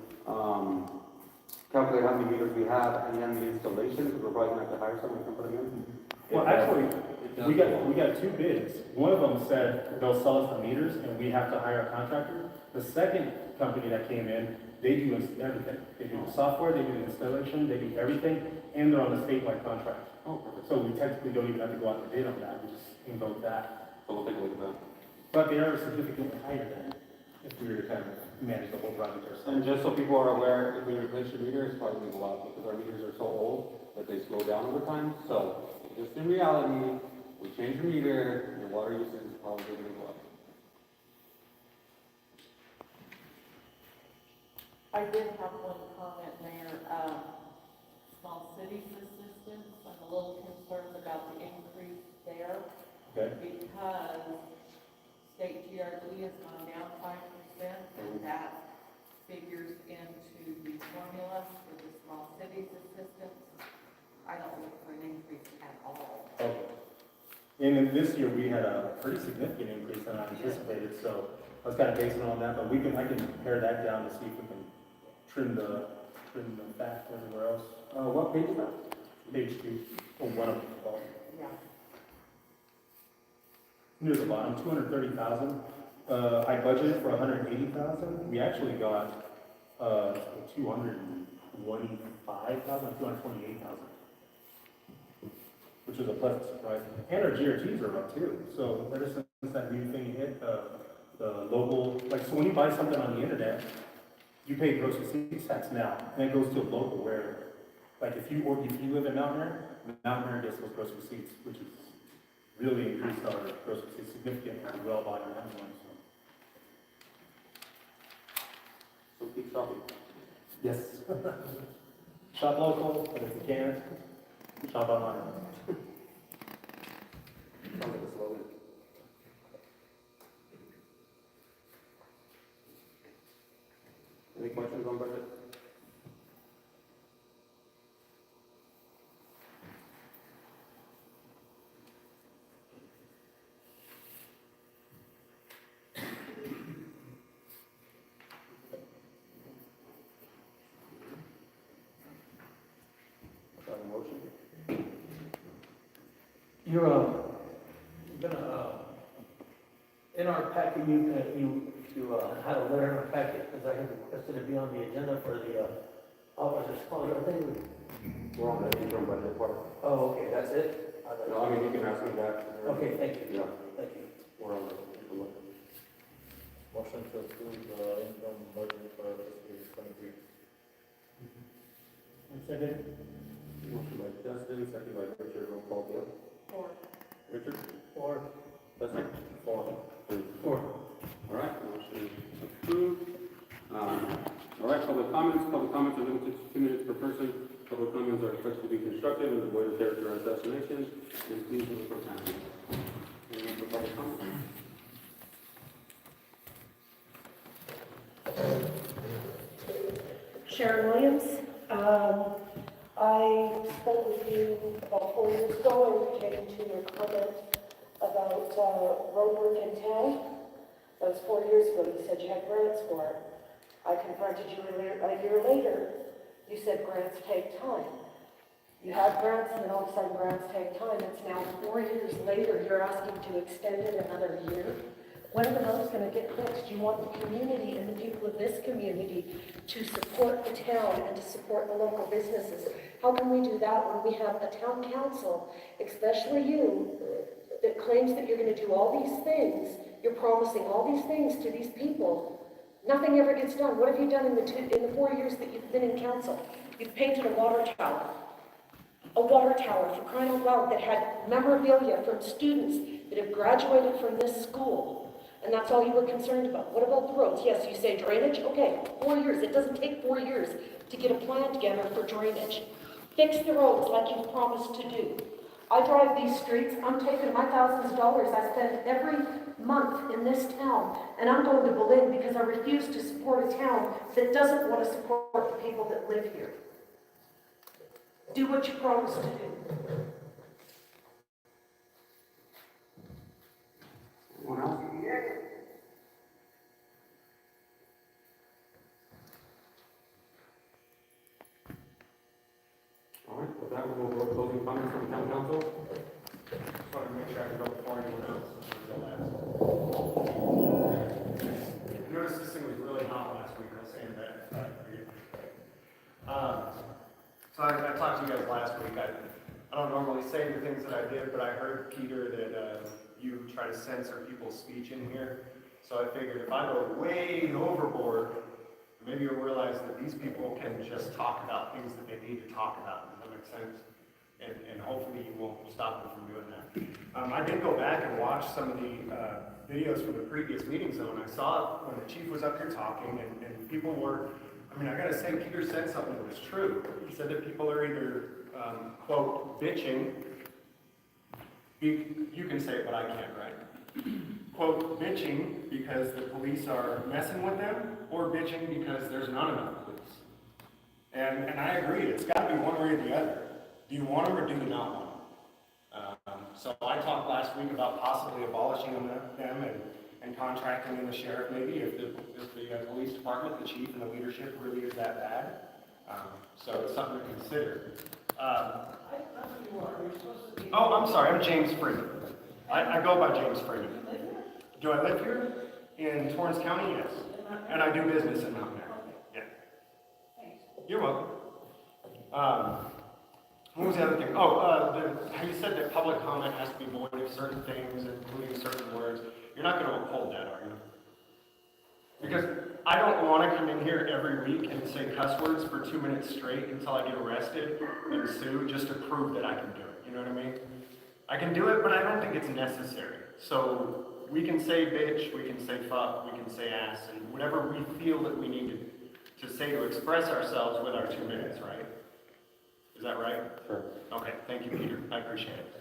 calculate how many meters we have and then the installation, because we're probably gonna have to hire someone to put them in. Well, actually, we got two bids. One of them said they'll sell us the meters and we have to hire a contractor. The second company that came in, they do everything. They do the software, they do the installation, they do everything, and they're on a statewide contract. Oh, perfect. So we technically don't even have to go out to bid on that, we just invoke that. So we'll take a look at that. But they are significantly higher than if we were to kind of manage the whole project ourselves. And just so people are aware, if we replace your meter, it's probably a lot, because our meters are so old that they slow down over time. So, just in reality, we change your meter, your water usage is probably going to go up. I did have one comment, Mayor. Small cities assistance, I'm a little concerned about the increase there. Okay. Because state GRD has gone down 5%, percent, and that figures into the formula for the small cities assistance. I don't look for an increase at all. Okay. And then this year, we had a pretty significant increase than I anticipated, so I was kind of basing it on that, but I can pare that down to see if we can trim the fat everywhere else. What page is that? Page 2, or one of them. Yeah. Near the bottom, 230,000. I budgeted for 180,000. We actually got 225,000, 228,000, which was a pleasant surprise. And our GRTs are up too. So ever since that new thing hit, the local, like, so when you buy something on the internet, you pay gross receipts tax now, and it goes to a local where, like, if you live in Mount Airy gets those gross receipts, which is really increased our gross receipts significantly well by our Amazon. So keep shopping. Yes. Shop local, but if you can't, shop online. Sounds like a slogan. Any questions on budget? Have a motion? You're, gonna, in our packet, you had a letter in our packet, because I had requested it be on the agenda for the, officers' call, I think. We're on the interim budget part. Oh, okay, that's it? No, I mean, you can ask me that. Okay, thank you. Yeah, Thank you. we're on the, take a look. Motion to approve the income budget for fiscal year 23. Second. Motion by Justin, second by Richard, roll call, Gail. Four. Richard? Or Justin? Four. Four. All right, motion approved. All right, public comments are limited to 2 minutes per person. Public comments are expected to be constructive and devoid of character or assassination, and please limit for time. Anyone for public comment? Sharon Williams. I spoke with you about 4 years ago and came to your comment about road work in town. That was 4 years ago. You said you had grants for it. I confronted you a year later. You said grants take time. You had grants and then all of a sudden grants take time. It's now 4 years later. You're asking to extend it another year. When are the roads going to get fixed? You want the community and the people of this community to support the town and to support the local businesses. How can we do that when we have a town council, especially you, that claims that you're going to do all these things, you're promising all these things to these people. Nothing ever gets done. What have you done in the 4 years that you've been in council? You've painted a water tower. A water tower, for crying out loud, that had memorabilia from students that have graduated from this school. And that's all you were concerned about. What about the roads? Yes, you say drainage. Okay, 4 years. It doesn't take 4 years to get a plan together for drainage. Fix the roads like you've promised to do. I drive these streets. I'm taking my thousands of dollars I spend every month in this town, and I'm going to Berlin because I refuse to support a town that doesn't want to support the people that live here. Do what you promised to do. Anyone else? All right, with that, we'll go to closing comments from the town council. Just wanted to make sure I can go before anyone else. I noticed this thing was really hot last week. I was saying that. So I talked to you guys last week. I don't normally say the things that I did, but I heard, Peter, that you try to censor people's speech in here. So I figured if I go way overboard, maybe you'll realize that these people can just talk about things that they need to talk about. Does that make sense? And hopefully you won't stop them from doing that. I did go back and watch some of the videos from the previous meetings, though, and I saw when the chief was up here talking, and people were, I mean, I gotta say, Peter said something that was true. He said that people are either, quote, bitching. You can say it, but I can't, right? quote, bitching because the police are messing with them, or bitching because there's not enough police. And I agree, it's gotta be one way or the other. Do you want them or do you not want them? So I talked last week about possibly abolishing them and contracting in the sheriff maybe if the police department, the chief and the leadership really is that bad. So it's something to consider. Oh, I'm sorry, I'm James Freeman. I go by James Freeman. Do I live here? In Torrance County, yes. And I do business in Mountain Air. Yeah. You're welcome. What was the other thing? Oh, how you said that public comment has to be void of certain things, including certain words. You're not going to uphold that, are you? Because I don't want to come in here every week and say cuss words for 2 minutes straight until I get arrested and sued just to prove that I can do it. You know what I mean? I can do it, but I don't think it's necessary. So we can say bitch, we can say fuck, we can say ass, and whatever we feel that we need to say to express ourselves with our 2 minutes, right? Is that right? Sure. Okay, thank you, Peter. I appreciate it.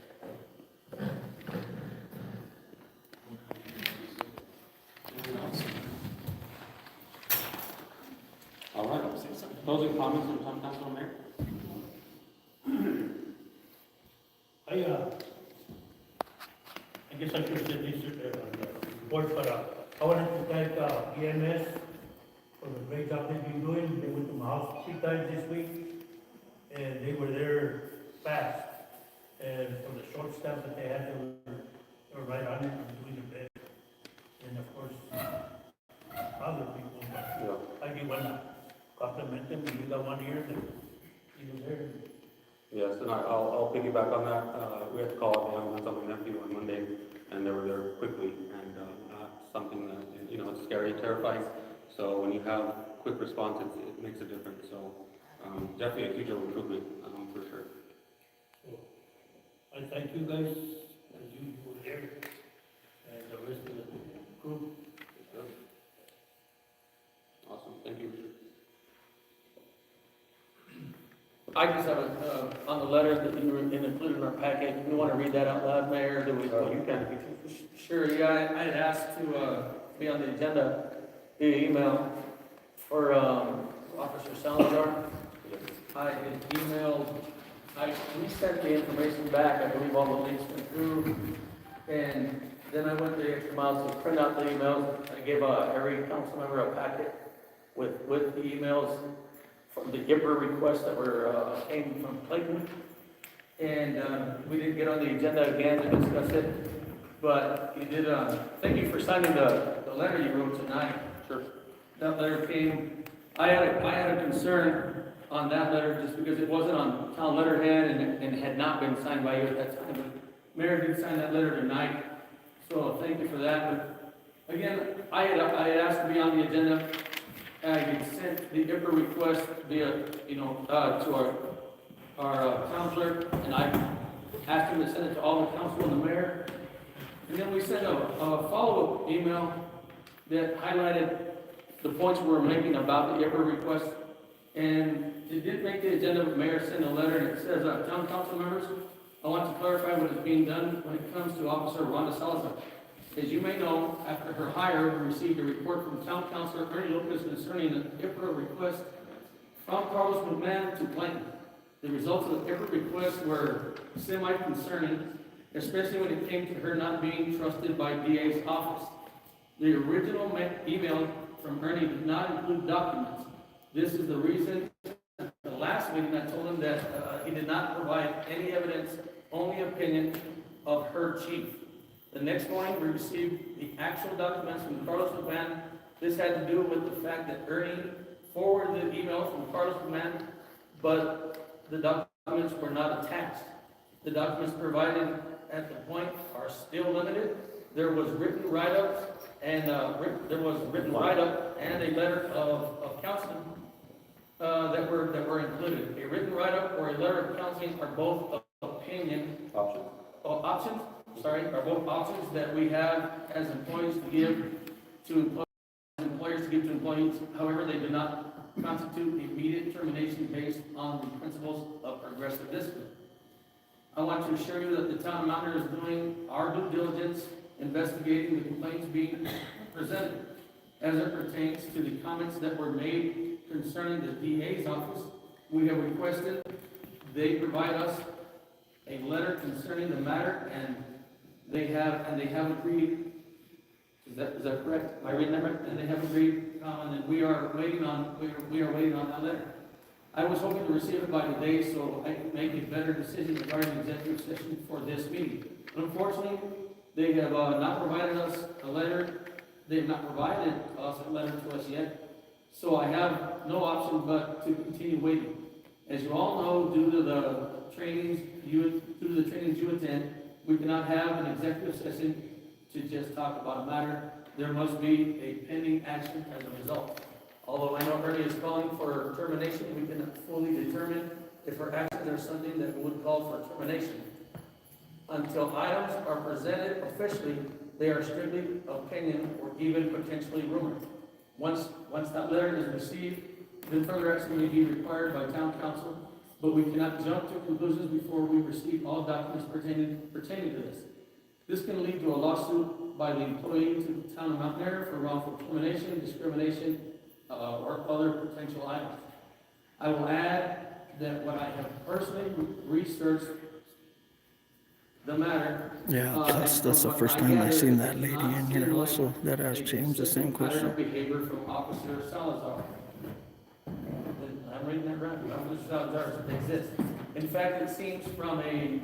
All right, closing comments from town council, Mayor? I guess I should have said this on the report, but I wanted to thank EMS for the great job they've been doing. They went to my house 3 times this week, and they were there fast. And for the short staff that they had, they were right on it and doing their best. And of course, other people, but I do want to compliment them. You got one here that he was there. Yes, and I'll piggyback on that. We had to call the ambulance on my nephew on Monday, and they were there quickly, and not something that, you know, it's scary, terrifying. So when you have quick response, it makes a difference. So definitely a huge improvement, for sure. So, I thank you guys, as you were there, and the rest of the group. Awesome, thank you. I just have on the letter that you included in our packet, you want to read that out loud, Mayor? Do we? You can. Sure, yeah, I had asked to be on the agenda via email for Officer Salazar. I had emailed, I resent the information back, I believe all the links went through, and then I went the extra mile to print out the emails. I gave every council member a packet with the emails from the IPRA requests that were came from Clayton, and we didn't get on the agenda again to discuss it, but you did. Thank you for signing the letter you wrote tonight. Sure. That letter came. I had a concern on that letter just because it wasn't on town letterhead and had not been signed by you at that time. But Mayor did sign that letter tonight, so thank you for that. But again, I had asked to be on the agenda. I had sent the IPRA request via, to our counselor, and I asked him to send it to all the council and the mayor. And then we sent a follow-up email that highlighted the points we were making about the IPRA request. And it did make the agenda, but mayor sent a letter, and it says, town council members, I want to clarify what is being done when it comes to Officer Rhonda Salazar. As you may know, after her hire, we received a report from Town Councilor Ernie Lopez concerning the IPRA request from Carlos McMahon to Clayton. The results of the IPRA request were semi-concerning, especially when it came to her not being trusted by DA's office. The original email from Ernie did not include documents. This is the reason at the last meeting I told him that he did not provide any evidence, only opinion of her chief. The next morning, we received the actual documents from Carlos McMahon. This had to do with the fact that Ernie forwarded the email from Carlos McMahon, but the documents were not attached. The documents provided at the point are still limited. There was written write-ups, and a letter of counseling that were included. A written write-up or a letter of counseling are both opinion options. Are both options that we have as employees to give to employees, However, they do not constitute immediate termination based on the principles of progressive discipline. I want to assure you that the town of Mount Airy is doing our due diligence investigating the complaints being presented. As it pertains to the comments that were made concerning the DA's office, we have requested they provide us a letter concerning the matter, and they have agreed. Is that correct? Am I reading that right? And they have agreed, and then we are waiting on that letter. I was hoping to receive it by today so I could make a better decision regarding executive session for this meeting. Unfortunately, they have not provided us a letter. They have not provided us a letter to us yet. So I have no option but to continue waiting. As you all know, due to the trainings you attend, we cannot have an executive session to just talk about a matter. There must be a pending action as a result. Although I know Ernie is calling for termination, we cannot fully determine if her actions are something that would call for termination. Until items are presented officially, they are strictly opinion or even potentially rumor. Once that letter is received, then further action may be required by town council, but we cannot jump to conclusions before we receive all documents pertaining to this. This can lead to a lawsuit by the employee to the town of Mount Airy for wrongful termination, discrimination, or other potential items. I will add that when I have personally researched the matter. Yeah, that's the first time I've seen that lady in here also that asked James the same Pattern question. of behavior from Officer Salazar. I'm reading that right. Officer Salazar exists. In fact, it seems from a,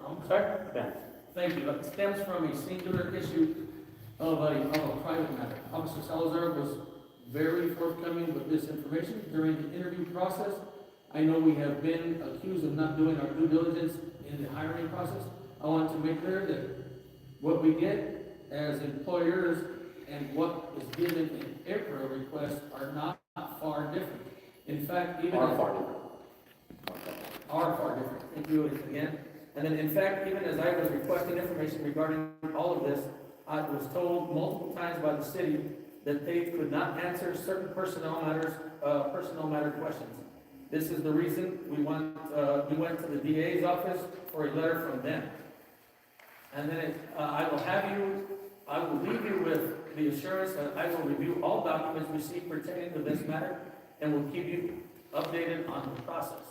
I'm sorry? Thank you. It stems from a singular issue of a private matter. Officer Salazar was very forthcoming with this information during the interview process. I know we have been accused of not doing our due diligence in the hiring process. I want to make clear that what we get as employers and what is given in every request are not far different. In fact, even Are far different. Thank you again. And then, in fact, even as I was requesting information regarding all of this, I was told multiple times by the city that they could not answer certain personnel matter questions. This is the reason we went to the DA's office for a letter from them. And then I will leave you with the assurance that I will review all documents received pertaining to this matter and will keep you updated on the process.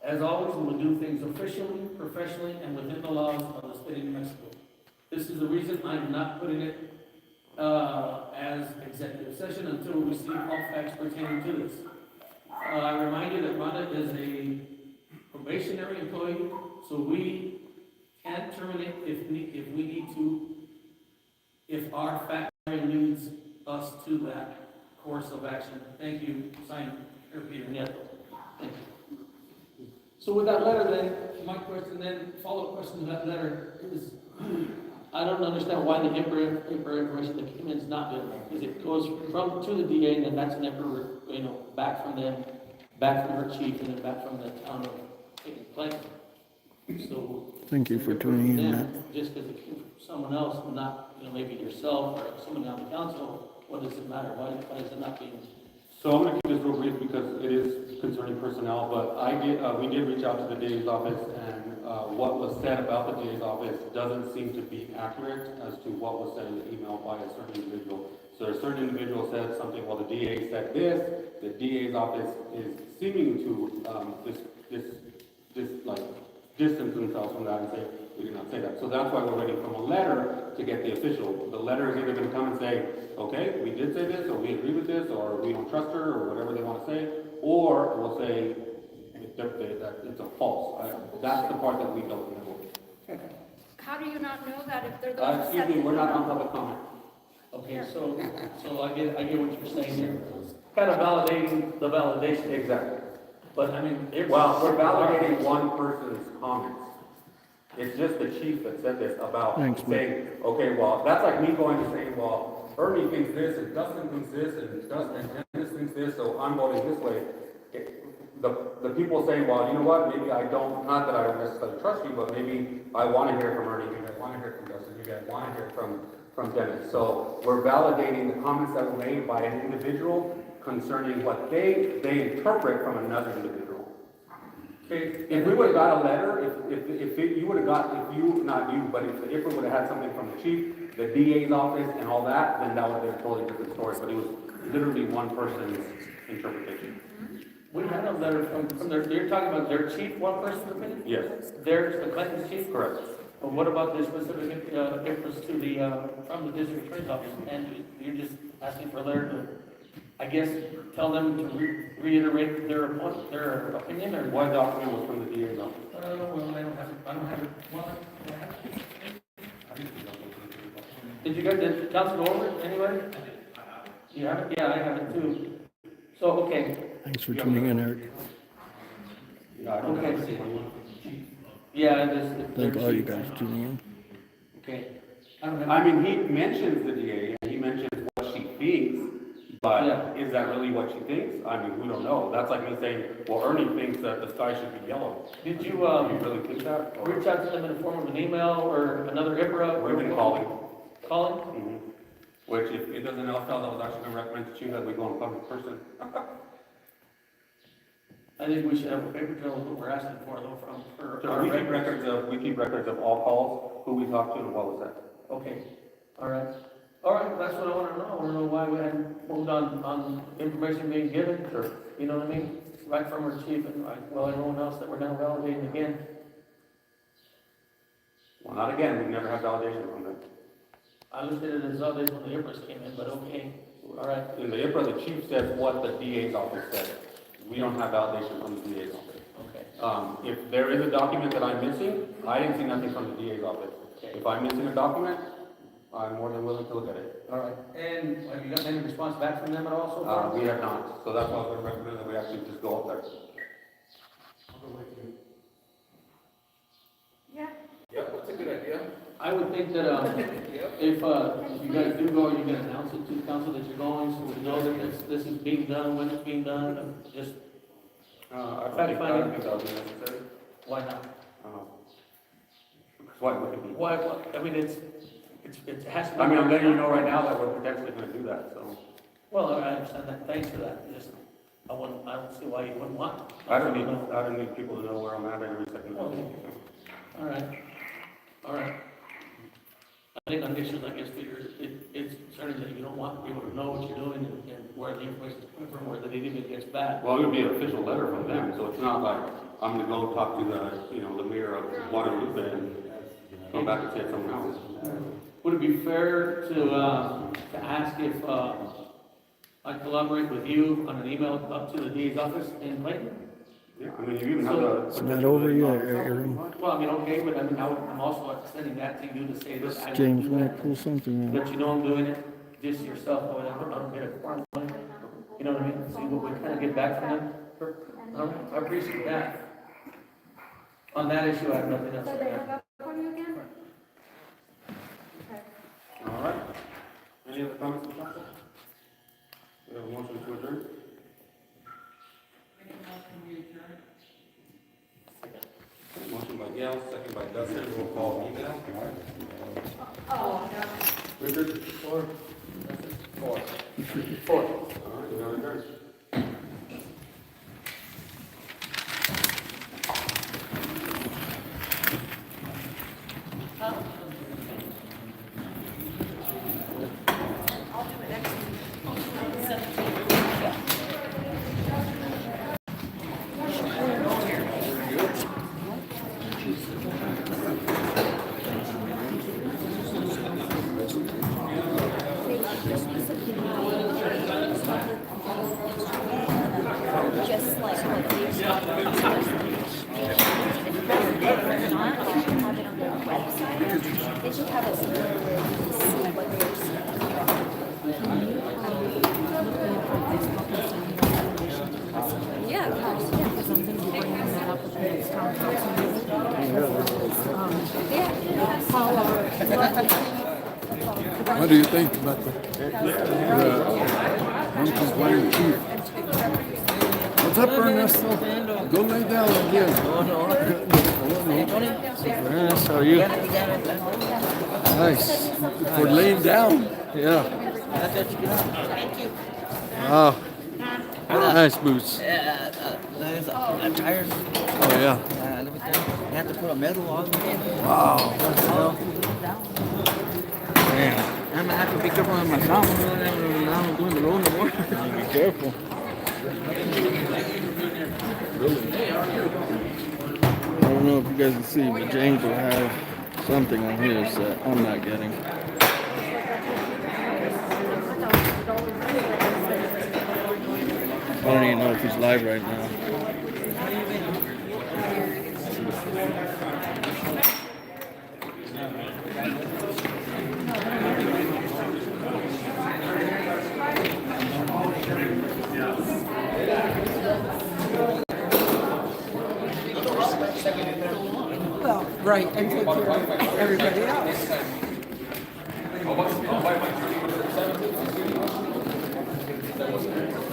As always, we will do things officially, professionally, and within the laws of the state of New Mexico. This is the reason I'm not putting it as executive session until we receive all facts pertaining to this. I remind you that Rhonda is a probationary employee, so we can terminate if we need to, if our fact leads us to that course of action. Thank you, signed, Peter Nieto. Thank you. So with that letter then, my question then, follow-up question to that letter is, I don't understand why the information that came in is not good, because it goes to the DA, and then that's never, back from them, back from her chief, and then back from the town of taking place. So. Thank you for tuning in, Matt. Just because it came from someone else, not, maybe yourself or someone on the council, what does it matter? Why is it not being? So I'm going to keep this real brief because it is concerning personnel, but we did reach out to the DA's office, and what was said about the DA's office doesn't seem to be accurate as to what was said in the email by a certain individual. So a certain individual said something, well, the DA said this, the DA's office is seeming to distance themselves from that and say, we did not say that. So that's why we're waiting for a letter to get the official. The letter is either going to come and say, okay, we did say this, or we agree with this, or we don't trust her, or whatever they want to say, or it will say that it's a false. That's the part that we don't know. How do you not know that if they're the ones that Excuse me, we're not on public comment. Okay, so I get what you're saying here. Kind of validating the validation. Exactly. But I mean, Well, we're validating one person's comments. It's just the chief that said this about saying, okay, well, that's like me going to saying, well, Ernie thinks this, and Dustin thinks this, and Dennis thinks this, so I'm voting this way. The people saying, well, you know what, maybe I don't, not that I don't necessarily trust you, but maybe I want to hear from Ernie, maybe I want to hear from Dustin, maybe I want to hear from Dennis. So we're validating the comments that were made by an individual concerning what they interpret from another individual. Okay, If we would've got a letter, you would've got, if you, not you, but if the IFRA would've had something from the chief, the DA's office and all that, then that would've been a totally different story, but it was literally one person's interpretation. we had a letter from their, you're talking about their chief, one person's opinion? Yes, There's the Clinton's chief? correct. But what about the specific, difference to the, from the district attorney's office? And you're just asking for a letter to, I guess, tell them to reiterate their opinion, or what? One document was from the DA's office. Well, I don't have it, well, did you guys, did council go over it, anybody? You have it? Yeah, I have it too. So, okay, Thanks for tuning in, Eric. Yeah, I don't have Okay. it. yeah, it is. Thank all you guys for tuning in. Okay. I don't have. I mean, he mentions the DA, and he mentions what she thinks, but Yeah. is that really what she thinks? I mean, we don't know. That's like me saying, well, Ernie thinks that the sky should be yellow. Did you, Do you really think that? Or- reach out to them in the form of an email or another IPRA? We've been calling. Calling? Mhm. Which, if it doesn't else tell, I was actually gonna recommend to you that we go in public person. I think we should have a paper trail of what we're asking for, though, for So our we keep records. records of all calls, who we talked to, and what was said. Okay, all right. All right, that's what I want to know. I want to know why we hadn't moved on information being given, or, you know what I mean? Right from our chief and, well, everyone else that we're now validating again. Well, not again, we never had validation from them. I understood it as others when the IPRAs came in, but okay, all right. In the IPRA, the chief says what the DA's office said. We don't have validation from the DA's office. Okay. If there is a document that I'm missing, I didn't see nothing from the DA's office. Okay. If I'm missing a document, I'm more than willing to look at it. All right, and have you gotten any response back from them at all so far? We have not, so that's why I was gonna recommend that we actually just go up there. Yeah. Yep, that's a good idea. I would think that, if you guys do go, you can announce it to the council that you're going, so we know that this is being done, when it's being done, and just, I don't think that would be necessary. why not? Because why would it be? Why, I mean, it has to be. I mean, I'm letting you know right now that we're potentially gonna do that, so. Well, I understand that, thanks for that, just, I don't see why you wouldn't want. it. I don't need people to know where I'm at every second. Okay. All right. I think on issues like this, Peter, it's concerning that you don't want people to know what you're doing and where the information is coming from, where that it even gets bad. Well, it would be an official letter from them, so it's not like I'm gonna go talk to the mayor of Guadalupe and come back and say it's someone else. Would it be fair to ask if I collaborate with you on an email up to the DA's office in Clayton? Yeah, I mean, you even have the. It's not over yet, Aaron. Well, I mean, okay, but I mean, I'm also extending that to you to say this. I will James, do wanna that. pull something out? Let you know I'm doing it, just yourself, I don't get a form, you know what I mean? See what we kind of get back from them. All right, I appreciate that. On that issue, I have nothing else. So they hung up on you again? Okay. All right. Any other comments from council? We have a motion to adjourn? Motion by Gail, second by Dustin, roll call email. Oh, no. Richard? Four. Four. All right, we are adjourned. Just like what they've not, they should have it on their website. They should have it somewhere where you can see what they're saying. Yeah, of course, yeah. Because I'm going to be bringing that up with the next town council meeting. What do you think about the non-compliant chief? What's up, Ernesto? Go lay down again. Ernest, how are you? Nice. For laying down. Yeah. Wow. Nice boots. Yeah, there's a tires. Oh yeah. You have to put a medal on them. Wow. Man, I'm gonna have to be careful with my thumb. I'm doing the road no more. be careful. I don't know if you guys can see, but James will have something on his that I'm not getting. I don't even know if he's live right now. Well, right, and take care of everybody else.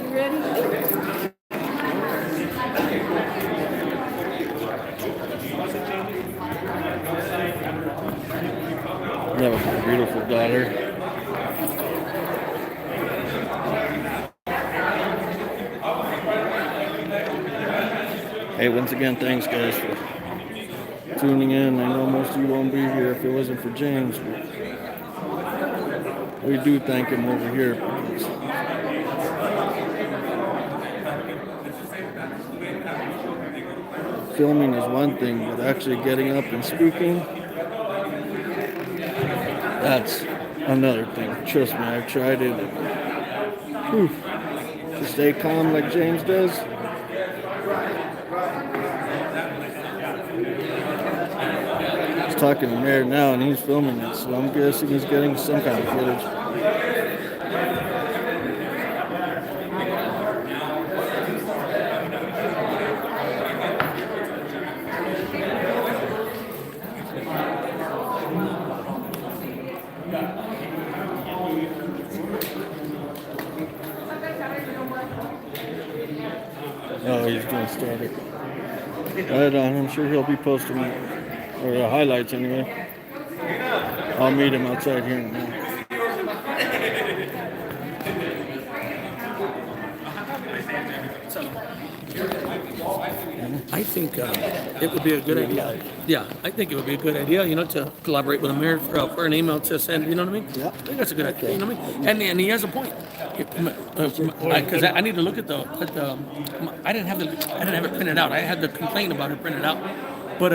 You ready? You have a beautiful daughter. Hey, once again, thanks guys for tuning in. I know most of you won't be here if it wasn't for James, but we do thank him over here. Because filming is one thing, but actually getting up and speaking, that's another thing. Trust me, I've tried it. Whew. To stay calm like James does. He's talking to Mayor now and he's filming it, so I'm guessing he's getting some kind of footage. Oh, he's gonna start it. Right on. I'm sure he'll be posting it, or the highlights anyway. I'll meet him outside here in a minute. I think it would be a good idea. Yeah, I think it would be a good idea, to collaborate with the mayor for an email to send, you know what I mean? Yeah. I think that's a good idea, you know what I mean? And he has a point. Because I need to look at I didn't have it printed out. I had the complaint about it printed out. But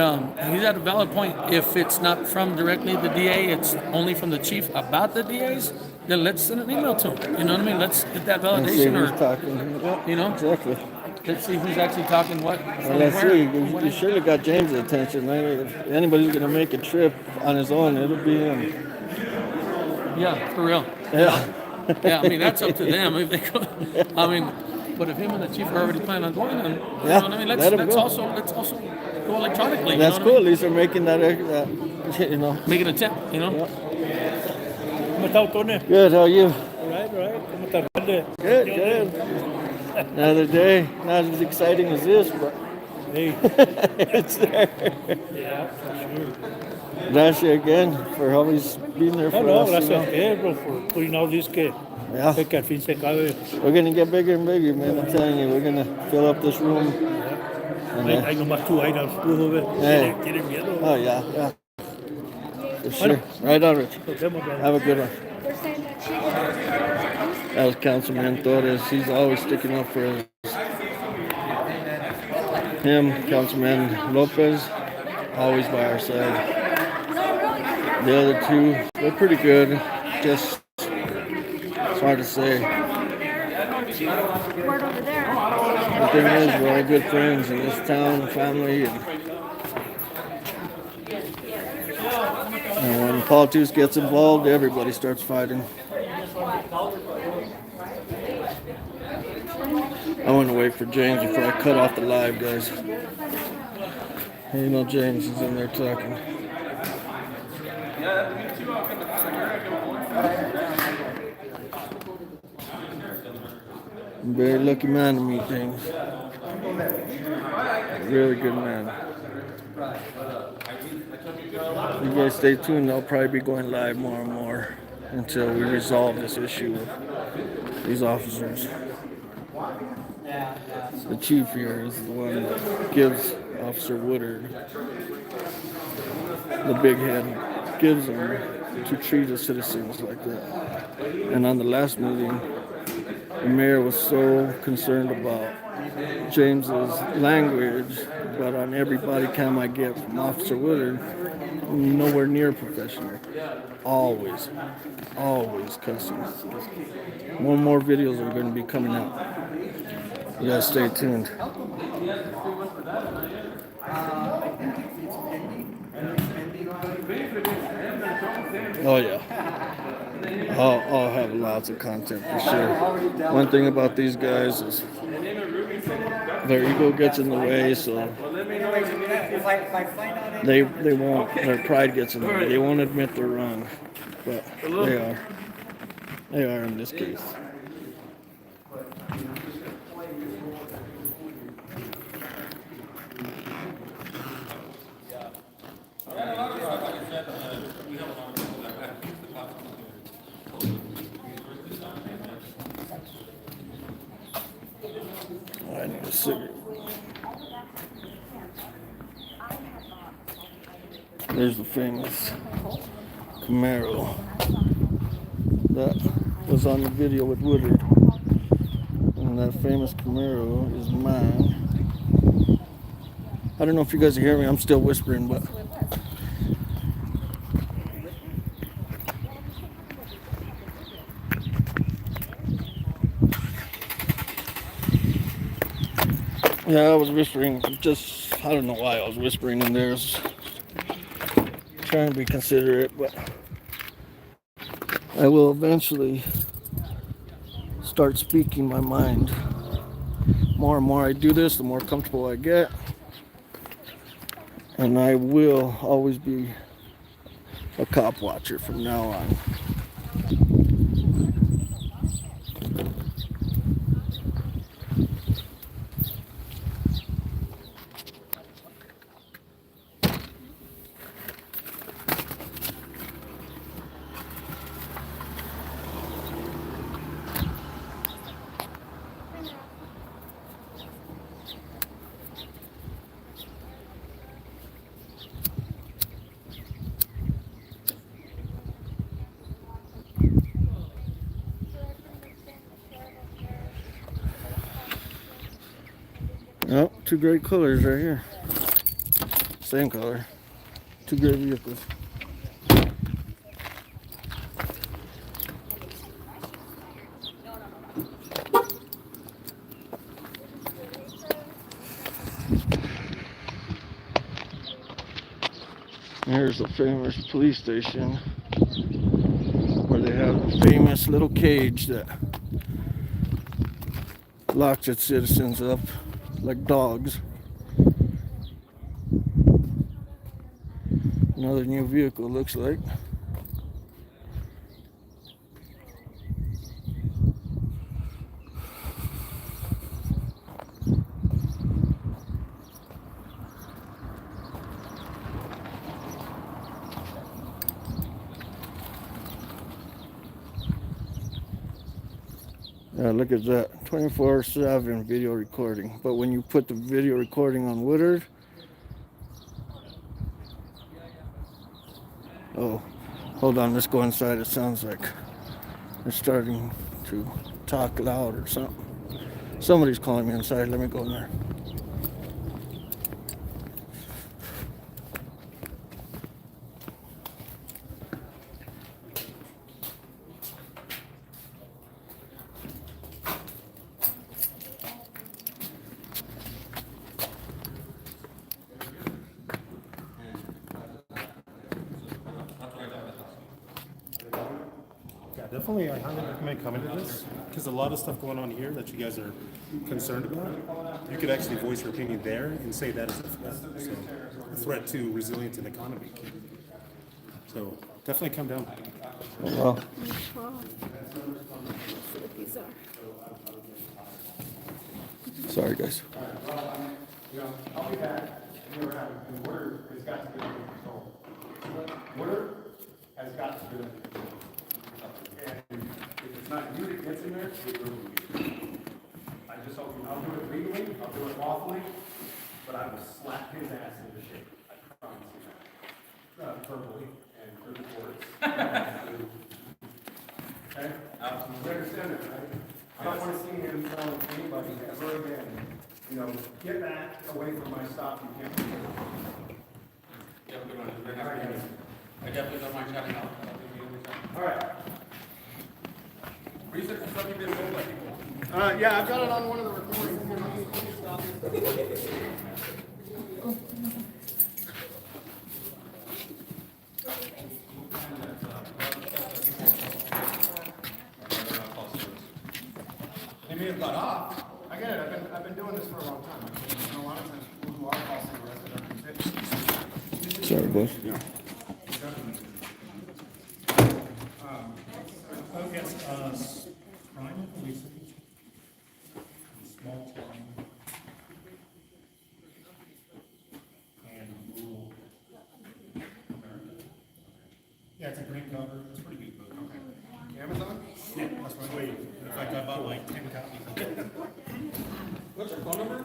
he's at a valid point. If it's not from directly the DA, it's only from the chief about the DAs, then let's send an email to him. You know what I mean? Let's get that Let's see validation who's or, talking. Yeah, exactly. let's see who's actually talking what. Well, let's see. You surely got James' attention. If anybody's gonna make a trip on his own, it'll be him. Yeah, for real. Yeah. Yeah, I mean, that's up to them. If they go, I mean, but if him and the chief are already planning on going, then, you know what I mean? Let's also go electronically. That's you know cool. what At least they're making that. Make an attempt, Yeah. ¿Cómo está, Tony? Good. How are you? All right. ¿Cómo está? Good. Another day. Not as exciting as this, but Hey. it's there. Yeah, for sure. Gracias again for always being there for us. Gracias a usted, bro, for putting all this que al fin se acabe. We're gonna get bigger and bigger, man. I'm telling you, we're gonna fill up this room. And, Hay nomás 2 items, pudo ver. Hey. ¿Tienen miedo? Oh yeah. For sure. Right on, Rich. Nos vemos, brother. Have a good one. They're saying that she That was Councilman Torres. He's always sticking up for him. Councilman Lopez, always by our side. The other two, they're pretty good. Just, it's hard to say. word over there. The thing is, we're all good friends in this town, family, and when politics gets involved, everybody starts fighting. I want to wait for James before I cut off the live, guys. James is in there talking. I'm a very lucky man to meet James. Really good man. You guys stay tuned. I'll probably be going live more and more until we resolve this issue with these officers. The chief here is the one that gives Officer Woodard the big head, gives him to treat the citizens like that. And on the last meeting, the mayor was so concerned about James's language, but on every body cam I get from Officer Woodard, nowhere near professional. Always cussing. More videos are going to be coming out. You guys stay tuned. Oh yeah. I'll have lots of content for sure. One thing about these guys is their ego gets in the way, so they won't, their pride gets in the way. They won't admit they're wrong, but they are in this case. I need a cigarette. There's the famous Camaro that was on the video with Woodard. And that famous Camaro is mine. I don't know if you guys are hearing me, I'm still whispering, but yeah, I was whispering, I don't know why I was whispering in there. I was trying to be considerate, but I will eventually start speaking my mind. More and more I do this, the more comfortable I get. And I will always be a cop watcher from now on. Oh, two great colors right here. Same color. Two great vehicles. Here's the famous police station where they have the famous little cage that locks its citizens up like dogs. Another new vehicle, looks like. Yeah, look at that. 24/7 video recording. But when you put the video recording on Woodard, oh, hold on, let's go inside. It sounds like they're starting to talk loud or something. Somebody's calling me inside. Let me go in there. Definitely, I highly recommend coming to this, because a lot of stuff going on here that you guys are concerned about, you could actually voice your opinion there and say that is a threat. So, a threat to resilience and economy. So, definitely come down. Oh, wow. Sorry, guys. You know, I'll be back. And Woodard has got to get under control. Woodard has got to get under control. And if it's not you that gets in there, it will be. I just hope I'll do it legally, I'll do it lawfully, but I will slap his ass into shape. I promise you that. Verbally and through the courts. Okay? You understand that, right? I don't want to see him telling anybody ever again, you know, get back away from my stop, you can't. You have a good one. It's very happy to meet you. I definitely don't mind shouting out. All right. Research and stuff you did both like people. Yeah, I've got it on one of the recordings. Here, let me stop it. They may have got off. I get it. I've been doing this for a long time. I've seen a lot of times people who are falsely arrested are convicted. Sorry, boss. Focus, crime policing, small town, and rural America. Yeah, it's a great cover, it's a pretty good book. Okay. Amazon? Yeah, that's right. Wait, in fact, I bought like 10 copies. What's your phone number?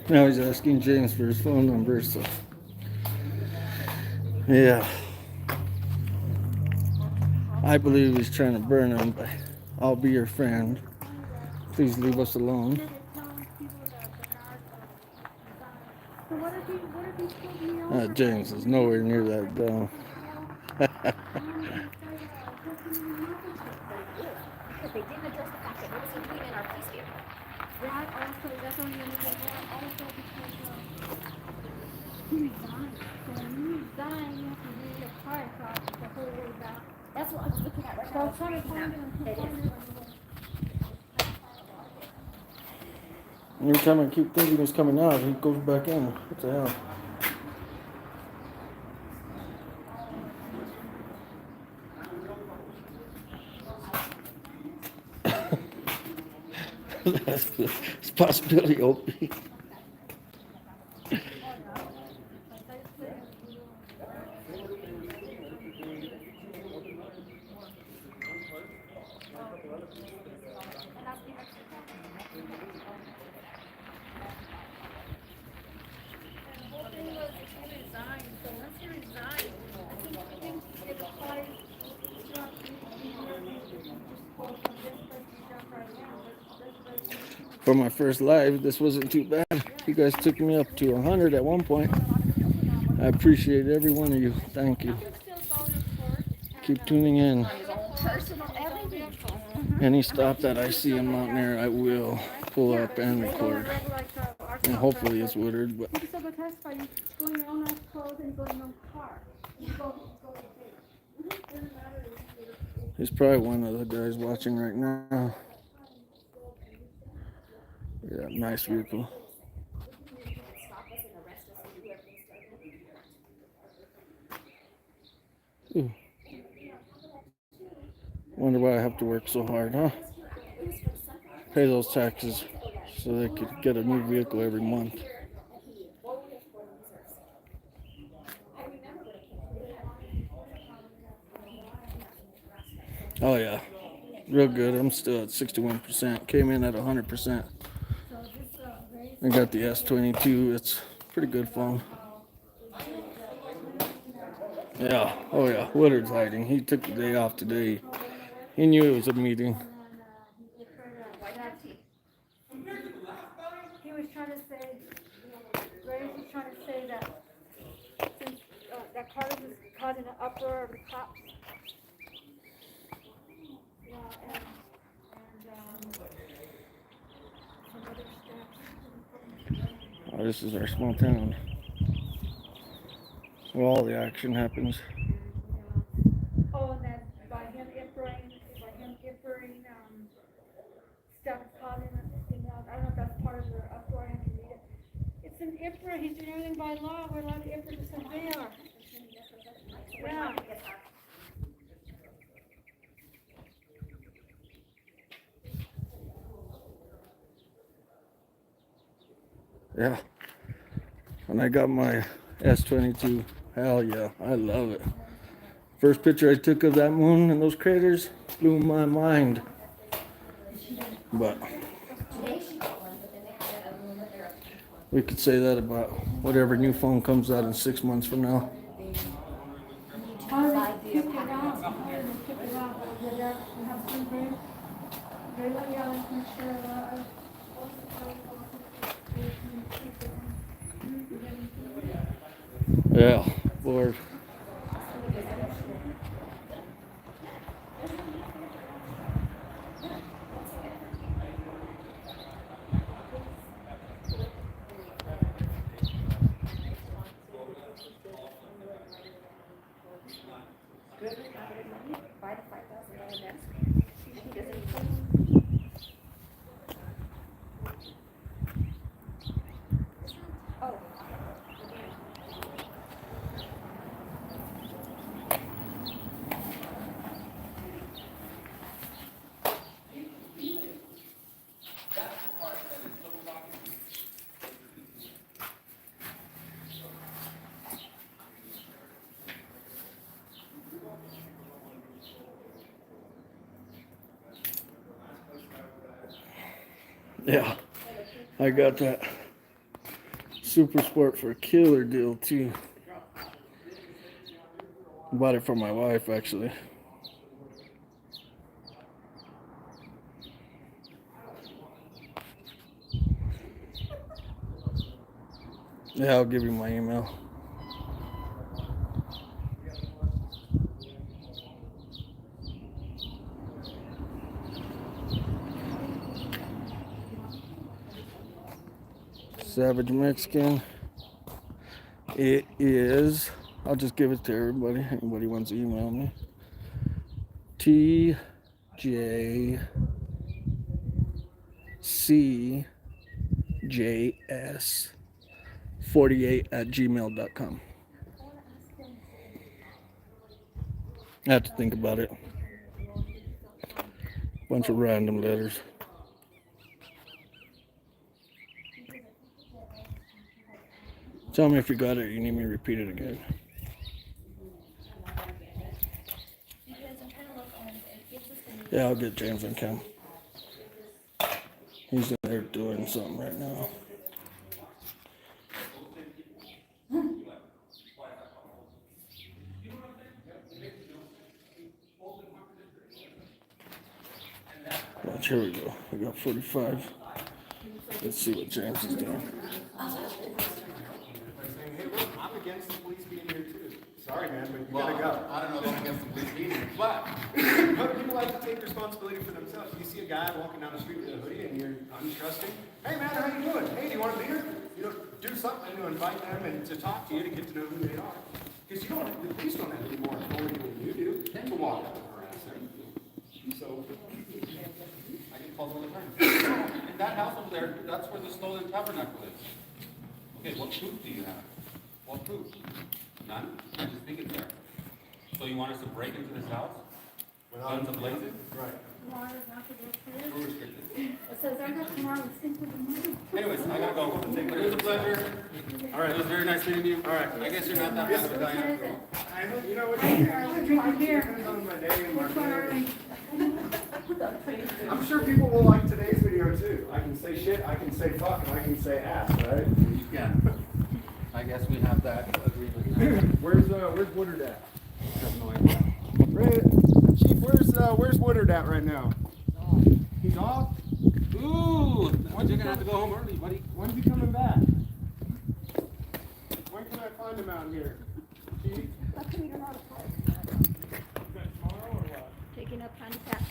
Now he's asking James for his phone number, so. Yeah. I believe he's trying to burn him, but I'll be your friend. Please leave us alone. So what if he pulled me over? James is nowhere near that dumb. Because they didn't address the fact that there was a green in our police vehicle. That also, that's only the other thing. Also because he resigned. So when you resign, you have to do your car across the whole way back. That's what I was looking at right So now. I was trying to find him. It is. Every time I keep thinking he's coming out, he goes back in. What the hell? It's a possibility, Opie. For my first live, this wasn't too bad. You guys took me up to 100 at one point. I appreciate every one of you. Thank you. Keep tuning in. Any stop that I see him out there, I will pull up and record. And hopefully it's Woodard, but You can testify, you go in your own nice clothes and go in your own car. You go he's probably one of the guys watching right now. Yeah, nice vehicle. Ooh. Wonder why I have to work so hard, huh? Pay those taxes so they could get a new vehicle every month. Oh yeah, real good. I'm still at 61%. Came in at 100%. I got the S22. It's a pretty good phone. Yeah. Oh yeah. Woodard's hiding. He took the day off today. He knew it was a meeting. He was trying to say, Ray was trying to say that since that Carlos is causing an uproar of the cops. Yeah, and some other stuff. Oh, this is our small town. Where all the action happens. Oh, and then by him impering stuff causing, I don't know if that's part of the uproar, I have to read it. It's an IPRA, he's doing everything by law, we're allowed to IPRA just as they are. Yeah. Yeah. When I got my S22, hell yeah, I love it. First picture I took of that moon and those craters blew my mind. But we could say that about whatever new phone comes out in 6 months from now. Yeah, Lord. Buy the $5,000 mask. He doesn't. Oh. Yeah, I got that Super Sport for a killer deal too. Bought it for my wife actually. Yeah, I'll give you my email. Savage Mexican. It is, I'll just give it to everybody. Anybody wants to email me. TJCJS48@gmail.com. I have to think about it. Bunch of random letters. Tell me if you got it or you need me to repeat it again. Yeah, I'll get James and Cam. He's in there doing something right now. Watch, here we go. We got 45. Let's see what James is doing. I'm against the police being here too. Sorry, man, but you gotta go. I don't know if I'm against the police being here, but But people like to take responsibility for themselves. You see a guy walking down the street with a hoodie and you're untrusting. Hey man, how you doing? Hey, do you want a beer? You know, do something to invite them and to talk to you to get to know who they are. Because the police don't have any more authority than you do. They can walk up and harass them. So I get calls all the time. In that house over there, that's where the stolen tabernacle is. Okay, what proof do you have? What proof? None? I just think it's there. So you want us to break into this house? Guns ablazing? right. Water's not to go through. We're restricted. It says I'm not tomorrow, it's simple to move. Anyways, I gotta go. It was a pleasure. All right, it was very nice meeting you. All right, I guess you're not that bad of a guy after all. I hope, you know what? I'm drinking beer. Depends on my day and my Which one are we? I'm sure people will like today's video too. I can say shit, I can say fuck, and I can say ass, right? Yeah. I guess we have that agreement now. Where's Woodard at? I have no idea. Chief, where's Woodard at right now? He's off? Ooh, you're gonna have to go home early, buddy. When's he coming back? When can I find him out here? Chief? How come you don't know how to play? Tomorrow or what? Taking up handicap.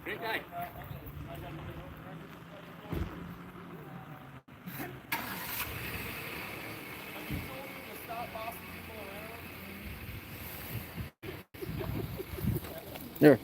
Great guy. Here.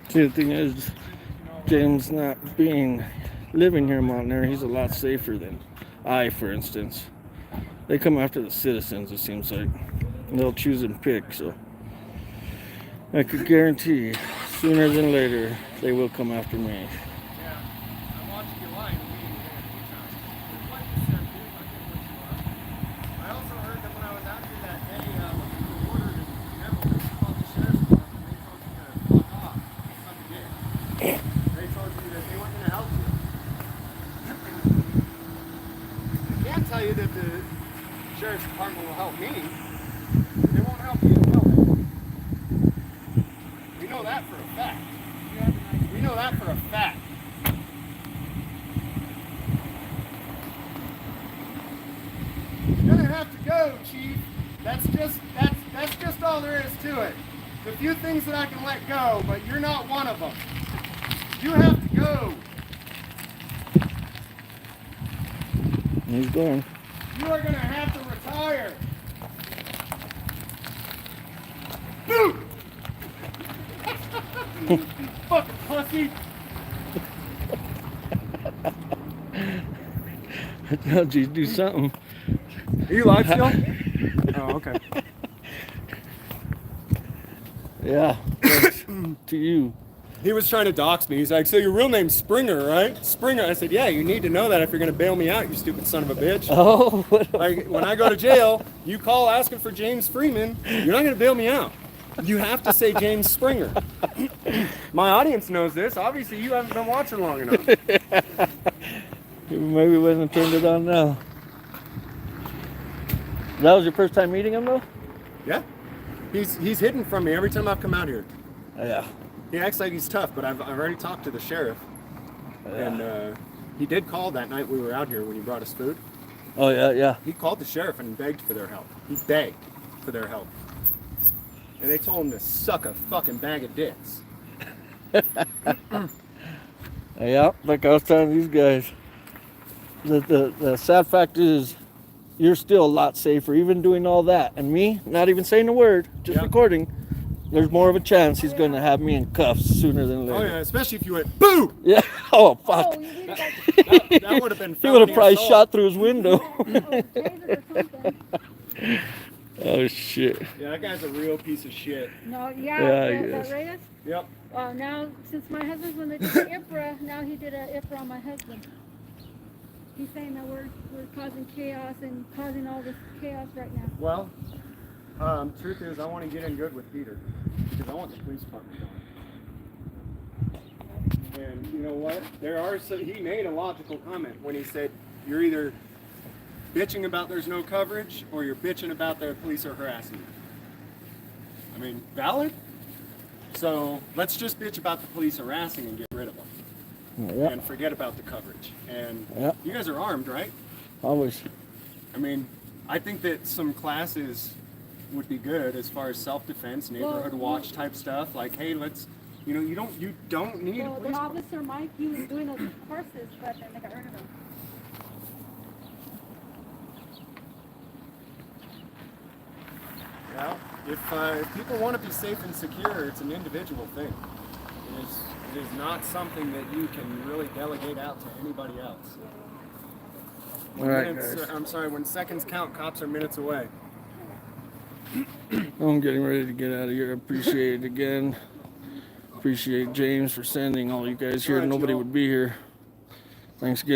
See, the thing is, James not being living here in Montana, he's a lot safer than I, for instance. They come after the citizens, it seems like. They'll choose and pick, so I could guarantee sooner than later they will come after me. Yeah, I watched you line meeting there a few times. Like you said, dude, I get what you are. I also heard that when I was out here that day looking for water and everyone called the sheriff's department, they told you to fuck off. Suck a dick. They told you that they weren't going to help you. I can't tell you that the sheriff's department will help me. They won't help you, will they? We know that for a fact. We know that for a fact. You're gonna have to go, Chief. That's just all there is to it. The few things that I can let go, but you're not one of them. You have to go. He's going. You are gonna have to retire. Boot! Fucking pussy. How'd you do something? Are you live still? Oh, okay. Yeah, thanks to you. He was trying to dox me. He's like, so your real name's Springer, right? Springer. I said, yeah, you need to know that if you're going to bail me out, you stupid son of a bitch. Oh, Like, when I go to jail, you call asking for James Freeman, you're not going to bail me out. You have to say James Springer. My audience knows this. Obviously, you haven't been watching long enough. Maybe we wouldn't have turned it on now. That was your first time meeting him, though? Yeah. He's hidden from me every time I've come out here. Yeah. He acts like he's tough, but I've already talked to the sheriff. Yeah. And he did call that night we were out here when he brought us food. Oh, yeah, yeah. He called the sheriff and begged for their help. He begged for their help. And they told him to suck a fucking bag of dicks. Yeah, like I was telling these guys, the sad fact is, you're still a lot safer, even doing all that. And me, not even saying a word, just Yeah. recording, there's more of a chance he's going to have me in cuffs sooner than later. Oh yeah, especially if you went boo. Yeah. Oh, fuck. Oh, you mean like That would have been. He would have felony probably assault. shot through his window. taser or something? Oh, shit. Yeah, that guy's a real piece of shit. No, Yeah, he that is. Reyes? Yep. Now, since my husband's when they did the IPRA, now he did a IPRA on my husband. He's saying that we're causing chaos and causing all this chaos right now. Well, truth is, I want to get in good with Peter because I want the police department going. And you know what? He made a logical comment when he said, "You're either bitching about there's no coverage, or you're bitching about the police are harassing you." I mean, valid. So let's just bitch about the police harassing and get rid of them, Yeah, and forget about the coverage. And Yeah. you guys are armed, right? always. I mean, I think that some classes would be good as far as self-defense, neighborhood watch type stuff. Like, hey, let's, you don't need a Well, police. the officer Mike, he was doing those courses, but then they got rid of him. Well, if people want to be safe and secure, it's an individual thing. It is not something that you can really delegate out to anybody else. All right, Minutes- guys. I'm sorry, when seconds count, cops are minutes away. I'm getting ready to get out of here. I appreciate it again. Appreciate James for sending all you guys here. All right, Nobody y'all. would be here. Thanks again.